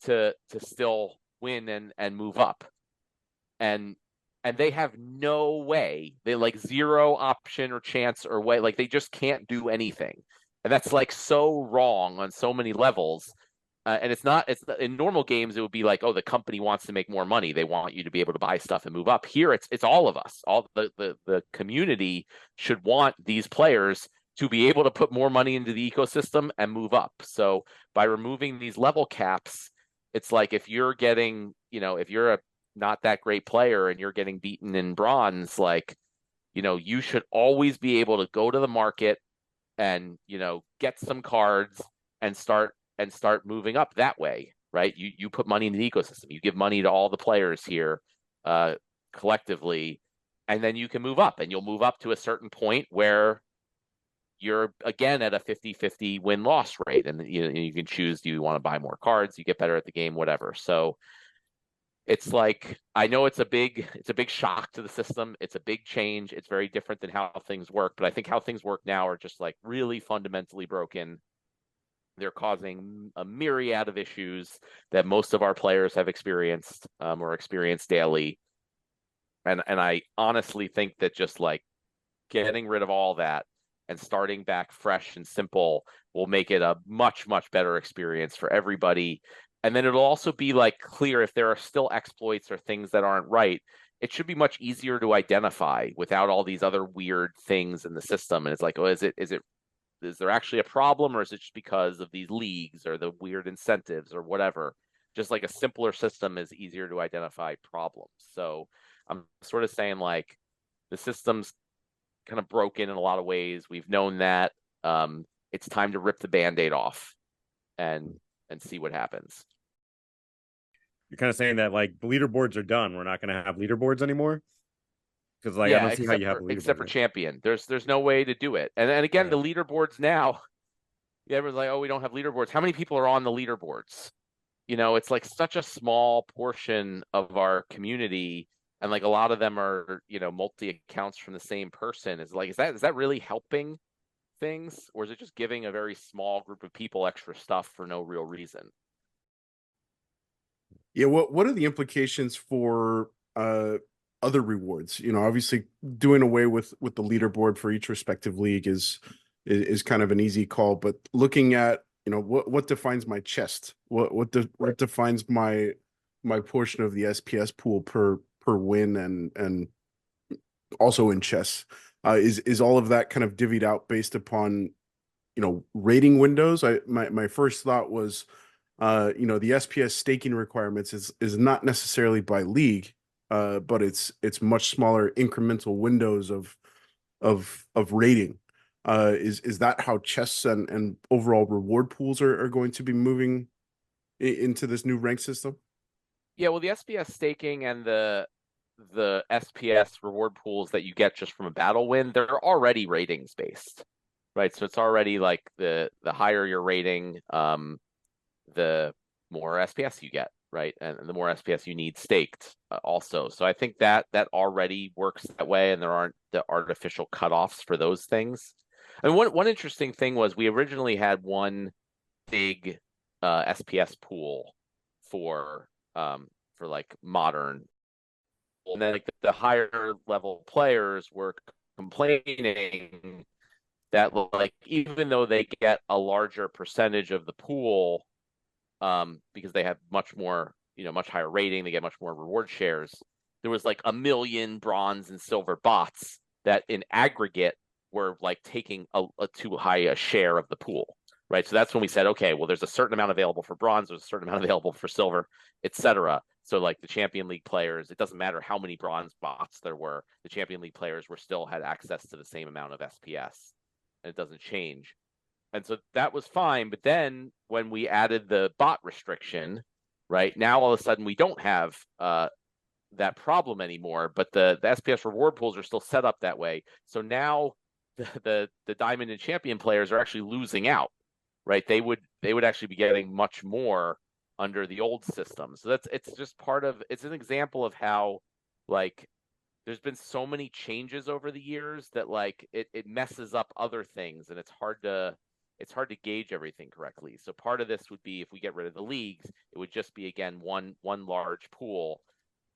to still win and move up. And they have no way, they like zero option or chance or way, like they just can't do anything. And that's like so wrong on so many levels. And it's in normal games, it would be like, oh, the company wants to make more money. They want you to be able to buy stuff and move up. Here, it's all of us. All the community should want these players to be able to put more money into the ecosystem and move up. So by removing these level caps, it's like if you're getting, if you're a not that great player and you're getting beaten in bronze, like, you should always be able to go to the market and, get some cards and start moving up that way, right? You put money in the ecosystem, you give money to all the players here collectively, and then you can move up, and you'll move up to a certain point where you're again at a 50-50 win-loss rate, and you can choose, do you want to buy more cards, you get better at the game, whatever. So it's like, I know it's a big shock to the system. It's a big change. It's very different than how things work, but I think how things work now are just like really fundamentally broken. They're causing a myriad of issues that most of our players have experienced or experience daily. And I honestly think that just like getting rid of all that and starting back fresh and simple will make it a much, much better experience for everybody. And then it'll also be like clear if there are still exploits or things that aren't right. It should be much easier to identify without all these other weird things in the system. And it's like, oh, is there actually a problem, or is it just because of these leagues or the weird incentives or whatever? Just like a simpler system is easier to identify problems. So I'm sort of saying like the system's kind of broken in a lot of ways. We've known that. It's time to rip the Band-Aid off and see what happens. You're kind of saying that like the leaderboards are done. We're not going to have leaderboards anymore. Because like I don't see how you have a leaderboard. Except for champion. There's no way to do it. And again, the leaderboards now, everyone's like, oh, we don't have leaderboards. How many people are on the leaderboards? It's like such a small portion of our community, and like a lot of them are, multi accounts from the same person. Is that really helping things, or is it just giving a very small group of people extra stuff for no real reason? Yeah, what are the implications for other rewards? Obviously doing away with the leaderboard for each respective league is kind of an easy call, but looking at what defines my chest, what defines my portion of the SPS pool per win, and also in chess, is all of that kind of divvied out based upon rating windows? My first thought was the SPS staking requirements is not necessarily by league, but it's much smaller incremental windows of rating. Is that how chess and overall reward pools are going to be moving into this new rank system? Yeah, well, the SPS staking and the SPS reward pools that you get just from a battle win, they're already ratings based, right? So it's already like the higher your rating, the more SPS you get, right? And the more SPS you need staked also. So I think that already works that way, and there aren't the artificial cutoffs for those things. And one interesting thing was we originally had one big SPS pool for like modern, and then like the higher level players were complaining that like even though they get a larger percentage of the pool, because they have much more, much higher rating, they get much more reward shares. There was like 1 million bronze and silver bots that in aggregate were like taking a too high a share of the pool, right? So that's when we said, okay, well, there's a certain amount available for bronze, there's a certain amount available for silver, etc. So like the Champion League players, it doesn't matter how many bronze bots there were, the Champion League players still had access to the same amount of SPS, and it doesn't change. And so that was fine. But then when we added the bot restriction, right, now all of a sudden we don't have that problem anymore, but the SPS reward pools are still set up that way. So now the Diamond and Champion players are actually losing out, right? They would actually be getting much more under the old system. So it's an example of how like there's been so many changes over the years that like it messes up other things, and it's hard to gauge everything correctly. So part of this would be if we get rid of the leagues, it would just be again one large pool,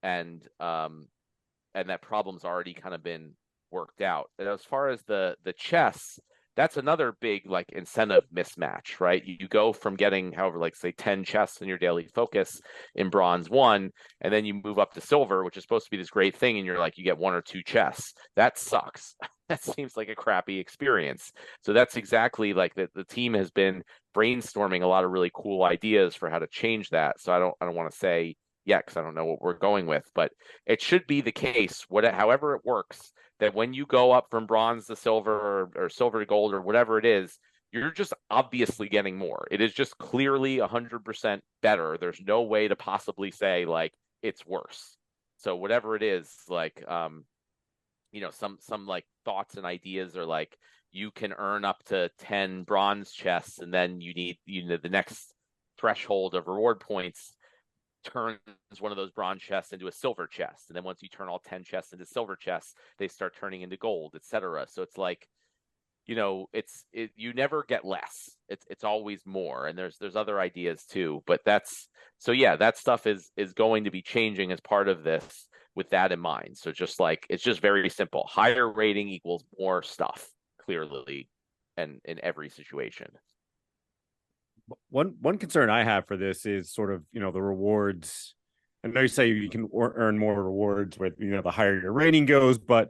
and that problem's already kind of been worked out. And as far as the chess, that's another big like incentive mismatch, right? You go from getting however like say 10 chests in your daily focus in bronze 1, and then you move up to silver, which is supposed to be this great thing, and you're like you get 1 or 2 chests. That sucks. That seems like a crappy experience. So that's exactly like the team has been brainstorming a lot of really cool ideas for how to change that. So I don't want to say yet because I don't know what we're going with, but it should be the case, however it works, that when you go up from bronze to silver or silver to gold or whatever it is, you're just obviously getting more. It is just clearly 100% better. There's no way to possibly say like it's worse. So whatever it is, like some like thoughts and ideas are like you can earn up to 10 bronze chests, and then you need the next threshold of reward points turns one of those bronze chests into a silver chest, and then once you turn all 10 chests into silver chests, they start turning into gold, etc. So it's like you never get less. It's always more, and there's other ideas too, but that stuff is going to be changing as part of this with that in mind. So just like it's just very simple. Higher rating equals more stuff. clearly and in every situation. One concern I have for this is sort of, the rewards. I know you say you can earn more rewards with, the higher your rating goes, but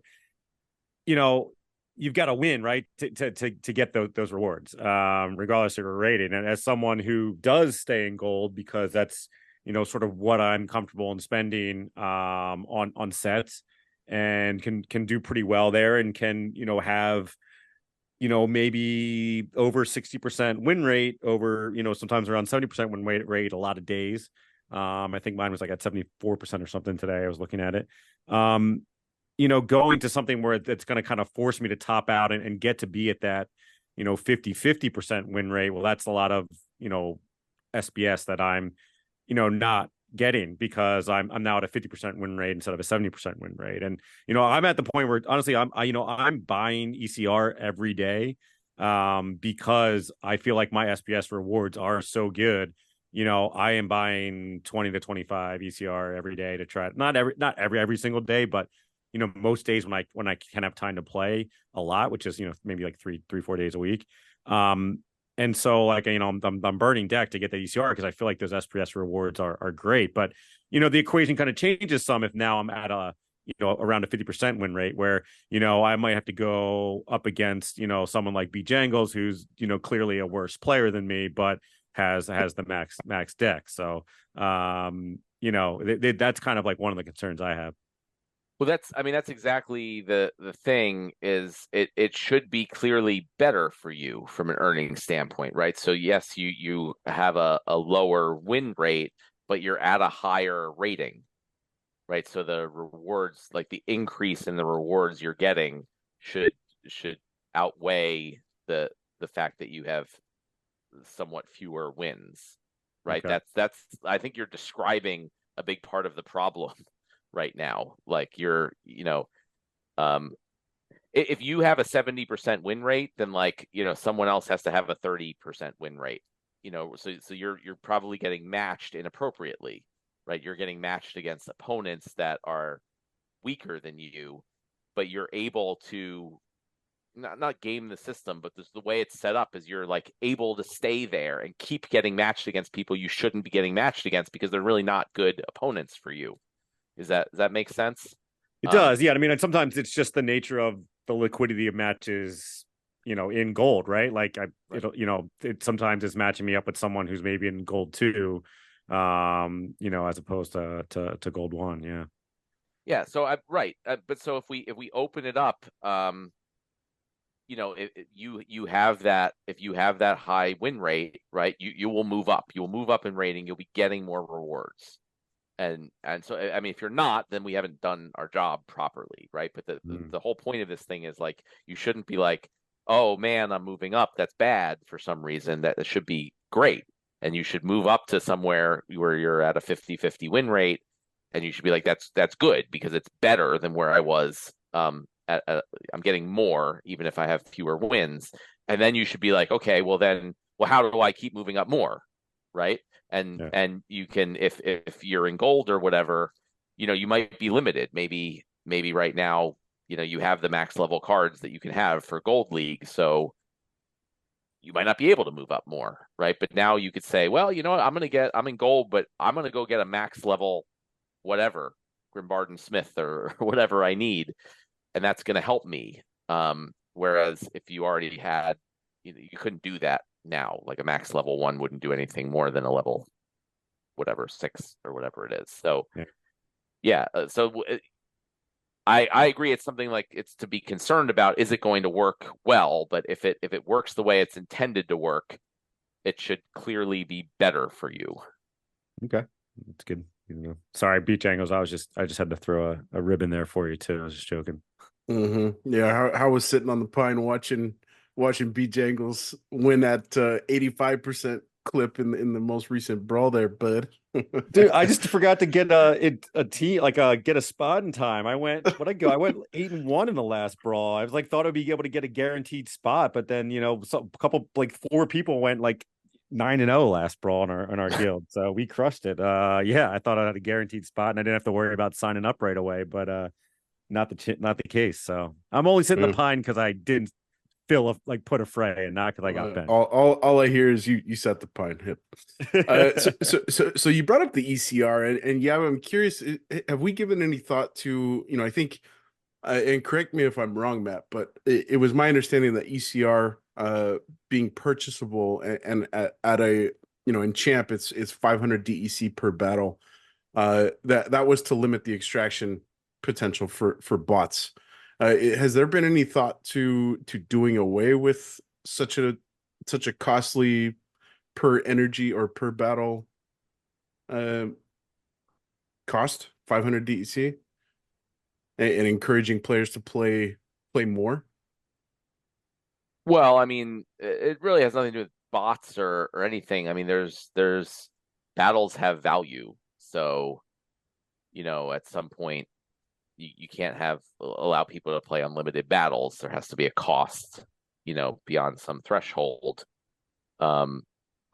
you've got to win, right, to get those rewards, regardless of your rating. And as someone who does stay in gold, because that's sort of what I'm comfortable in spending on sets, and can do pretty well there, and can have maybe over 60% win rate, over sometimes around 70% win rate a lot of days. I think mine was like at 74% or something today. I was looking at it. Going to something where it's going to kind of force me to top out and get to be at that 50% win rate. Well, that's a lot of SBS that I'm not getting, because I'm now at a 50% win rate instead of a 70% win rate. And I'm at the point where honestly I'm buying ECR every day, because I feel like my SBS rewards are so good. I am buying 20 to 25 ECR every day to try, not every single day, but most days when I can have time to play a lot, which is maybe like 3-4 days a week. And so, like, I'm burning deck to get the ECR, because I feel like those SPS rewards are great. But the equation kind of changes some if now I'm at a around a 50% win rate, where I might have to go up against someone like B Jangles, who's clearly a worse player than me, but has the max deck. So that's kind of like one of the concerns I have. Well, that's exactly the thing, is it should be clearly better for you from an earning standpoint, right? So yes, you have a lower win rate, but you're at a higher rating, right? So the rewards, like the increase in the rewards you're getting, should outweigh the fact that you have somewhat fewer wins, right? Okay. That's I think you're describing a big part of the problem right now. Like if you have a 70% win rate, then someone else has to have a 30% win rate, so you're probably getting matched inappropriately, right? You're getting matched against opponents that are weaker than you, but you're able to not game the system, but the way it's set up is you're able to stay there and keep getting matched against people you shouldn't be getting matched against, because they're really not good opponents for you. Does that make sense? It does, yeah. I mean, and sometimes it's just the nature of the liquidity of matches, in gold, right? Like it sometimes is matching me up with someone who's maybe in gold 2, as opposed to gold 1. Yeah. Yeah. So right. But so if we open it up, if you have that high win rate, right, you will move up. You will move up in rating. You'll be getting more rewards. And so, I mean, if you're not, then we haven't done our job properly, right? But the whole point of this thing is you shouldn't be like, oh man, I'm moving up. That's bad for some reason. That should be great. And you should move up to somewhere where you're at a 50-50 win rate. And you should be like, that's good, because it's better than where I was. I'm getting more, even if I have fewer wins. And then you should be like, okay, well, how do I keep moving up more? Right. And you can, if you're in gold or whatever, you might be limited. Maybe right now, you have the max level cards that you can have for gold league. So you might not be able to move up more. Right. But now you could say, well, you know what, I'm in gold, but I'm going to go get a max level, whatever, Grimbarden Smith or whatever I need. And that's going to help me. Whereas if you already had, you couldn't do that now. Like a max level 1 wouldn't do anything more than a level, whatever, 6 or whatever it is. So, I agree. It's something it's to be concerned about. Is it going to work well? But if it works the way it's intended to work, it should clearly be better for you. Okay, that's good. Sorry, Beach Angles. I just had to throw a ribbon there for you too. I was just joking. Mm-hmm. Yeah, I was sitting on the pine watching B Jangles win at 85% clip in the most recent brawl there, bud. Dude, I just forgot to get a team, get a spot in time. I went 8-1 in the last brawl. I was thought I'd be able to get a guaranteed spot, but then a couple 4 people went 9-0 last brawl in our guild, so we crushed it. I thought I had a guaranteed spot and I didn't have to worry about signing up right away, but not the case. So I'm only sitting in the pine because I didn't put a fray, and not because I got benched. All I hear is you set the pine hip. So you brought up the ECR, and yeah, I'm curious. Have we given any thought to, I think, and correct me if I'm wrong, Matt, but it was my understanding that ECR being purchasable and at a, in Champ it's 500 DEC per battle. That was to limit the extraction potential for bots. Has there been any thought to doing away with such a costly per energy or per battle cost, 500 DEC, and encouraging players to play more? Well, I mean, it really has nothing to do with bots or anything. I mean, there's battles have value, so at some point you can't allow people to play unlimited battles. There has to be a cost, beyond some threshold. I'm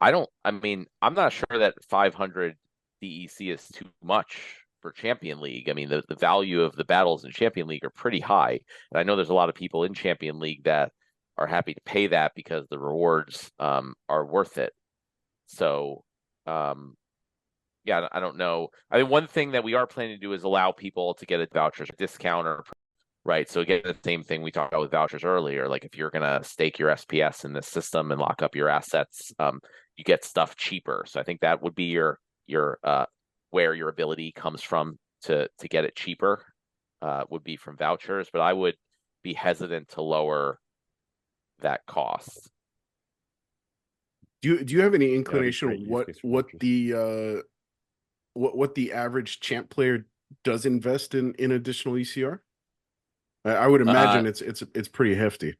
not sure that 500 DEC is too much for Champion League. I mean, the value of the battles in Champion League are pretty high. And I know there's a lot of people in Champion League that are happy to pay that because the rewards are worth it. So, yeah, I don't know. I mean, one thing that we are planning to do is allow people to get a voucher discount, right? So again, the same thing we talked about with vouchers earlier. Like if you're gonna stake your SPS in this system and lock up your assets, you get stuff cheaper. So I think that would be your where your ability comes from to get it cheaper, would be from vouchers. But I would be hesitant to lower that cost. Do you have any inclination of what the average champ player does invest in additional ECR? I would imagine it's pretty hefty.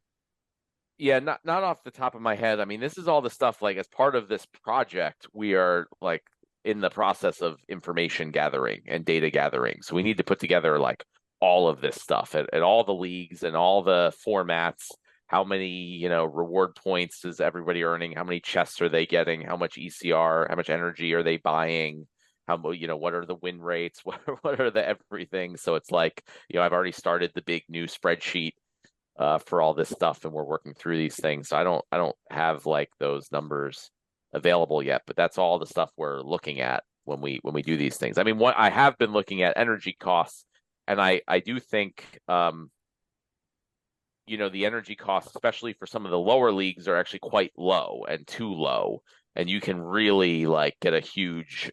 Yeah, not off the top of my head. I mean, this is all the stuff, like, as part of this project, we are like in the process of information gathering and data gathering. So we need to put together like all of this stuff at all the leagues and all the formats. How many, reward points is everybody earning? How many chests are they getting? How much ECR? How much energy are they buying? What are the win rates? What are the everything? So it's like, I've already started the big new spreadsheet for all this stuff, and we're working through these things. So I don't have like those numbers available yet, but that's all the stuff we're looking at when we do these things. I mean, what I have been looking at energy costs, and I do think the energy costs, especially for some of the lower leagues, are actually quite low and too low, and you can really like get a huge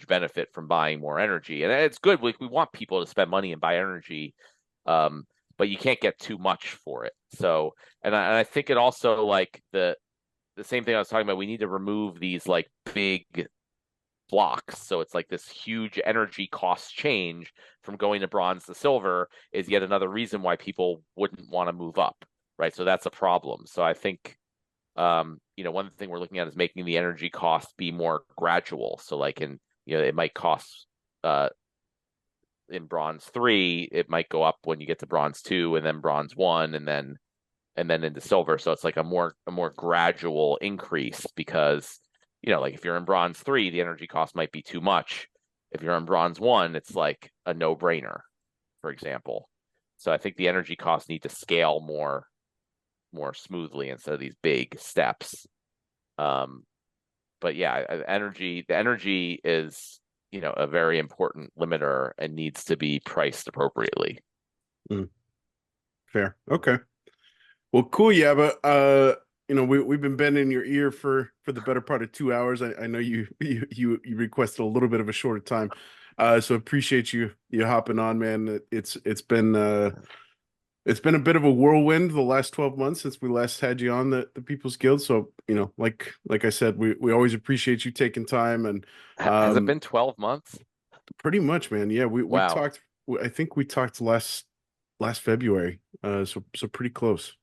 benefit from buying more energy. And it's good. We want people to spend money and buy energy, but you can't get too much for it. So, and I think it also, like the same thing I was talking about, we need to remove these like big blocks. So it's like this huge energy cost change from going to bronze to silver is yet another reason why people wouldn't want to move up, right? So that's a problem. So I think one thing we're looking at is making the energy cost be more gradual. So like it might cost in bronze 3, it might go up when you get to bronze 2 and then bronze 1 and then into silver. So it's like a more gradual increase, because like if you're in bronze 3, the energy cost might be too much. If you're in bronze 1, it's like a no-brainer, for example. So I think the energy costs need to scale more smoothly instead of these big steps. But yeah, the energy is, a very important limiter and needs to be priced appropriately. Fair. Okay. Well, cool, Yabba. We've been bending your ear for the better part of 2 hours. I know you requested a little bit of a shorter time, so appreciate you hopping on, man. It's been a bit of a whirlwind the last 12 months since we last had you on the People's Guild. So like I said, we always appreciate you taking time. And has it been 12 months? Pretty much, man. Yeah, we talked. I think we talked last February. So pretty close.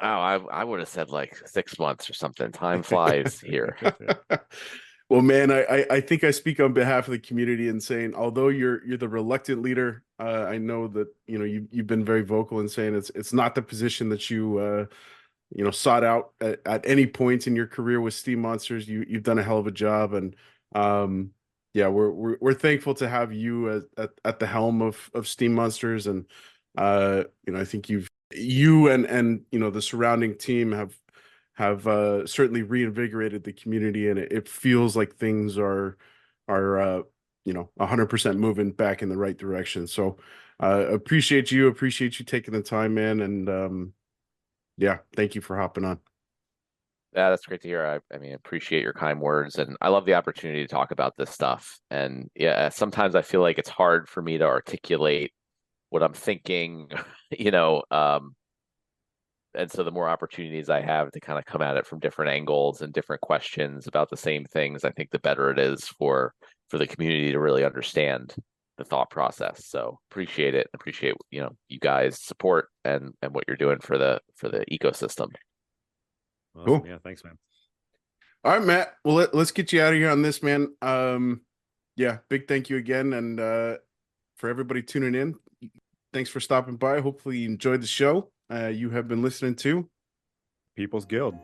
Oh, I would have said like 6 months or something. Time flies here. Well, man, I think I speak on behalf of the community in saying, although you're the reluctant leader, I know that you've been very vocal in saying it's not the position that you sought out at any point in your career with Steemmonsters. You've done a hell of a job, and yeah, we're thankful to have you at the helm of Steemmonsters, and I think you've you and you know the surrounding team have certainly reinvigorated the community, and it feels like things are 100% moving back in the right direction. So appreciate you taking the time, man, and yeah, thank you for hopping on. Yeah, that's great to hear. I mean, appreciate your kind words, and I love the opportunity to talk about this stuff. And yeah, sometimes I feel like it's hard for me to articulate what I'm thinking, you know, and so the more opportunities I have to kind of come at it from different angles and different questions about the same things, I think the better it is for the community to really understand the thought process. So appreciate it. Appreciate, you know, you guys' support and what you're doing for the ecosystem. Awesome. Cool. Yeah, thanks, man. All right, Matt. Well, let's get you out of here on this, man. Yeah, big thank you again, and for everybody tuning in, thanks for stopping by. Hopefully you enjoyed the show. You have been listening to People's Guild.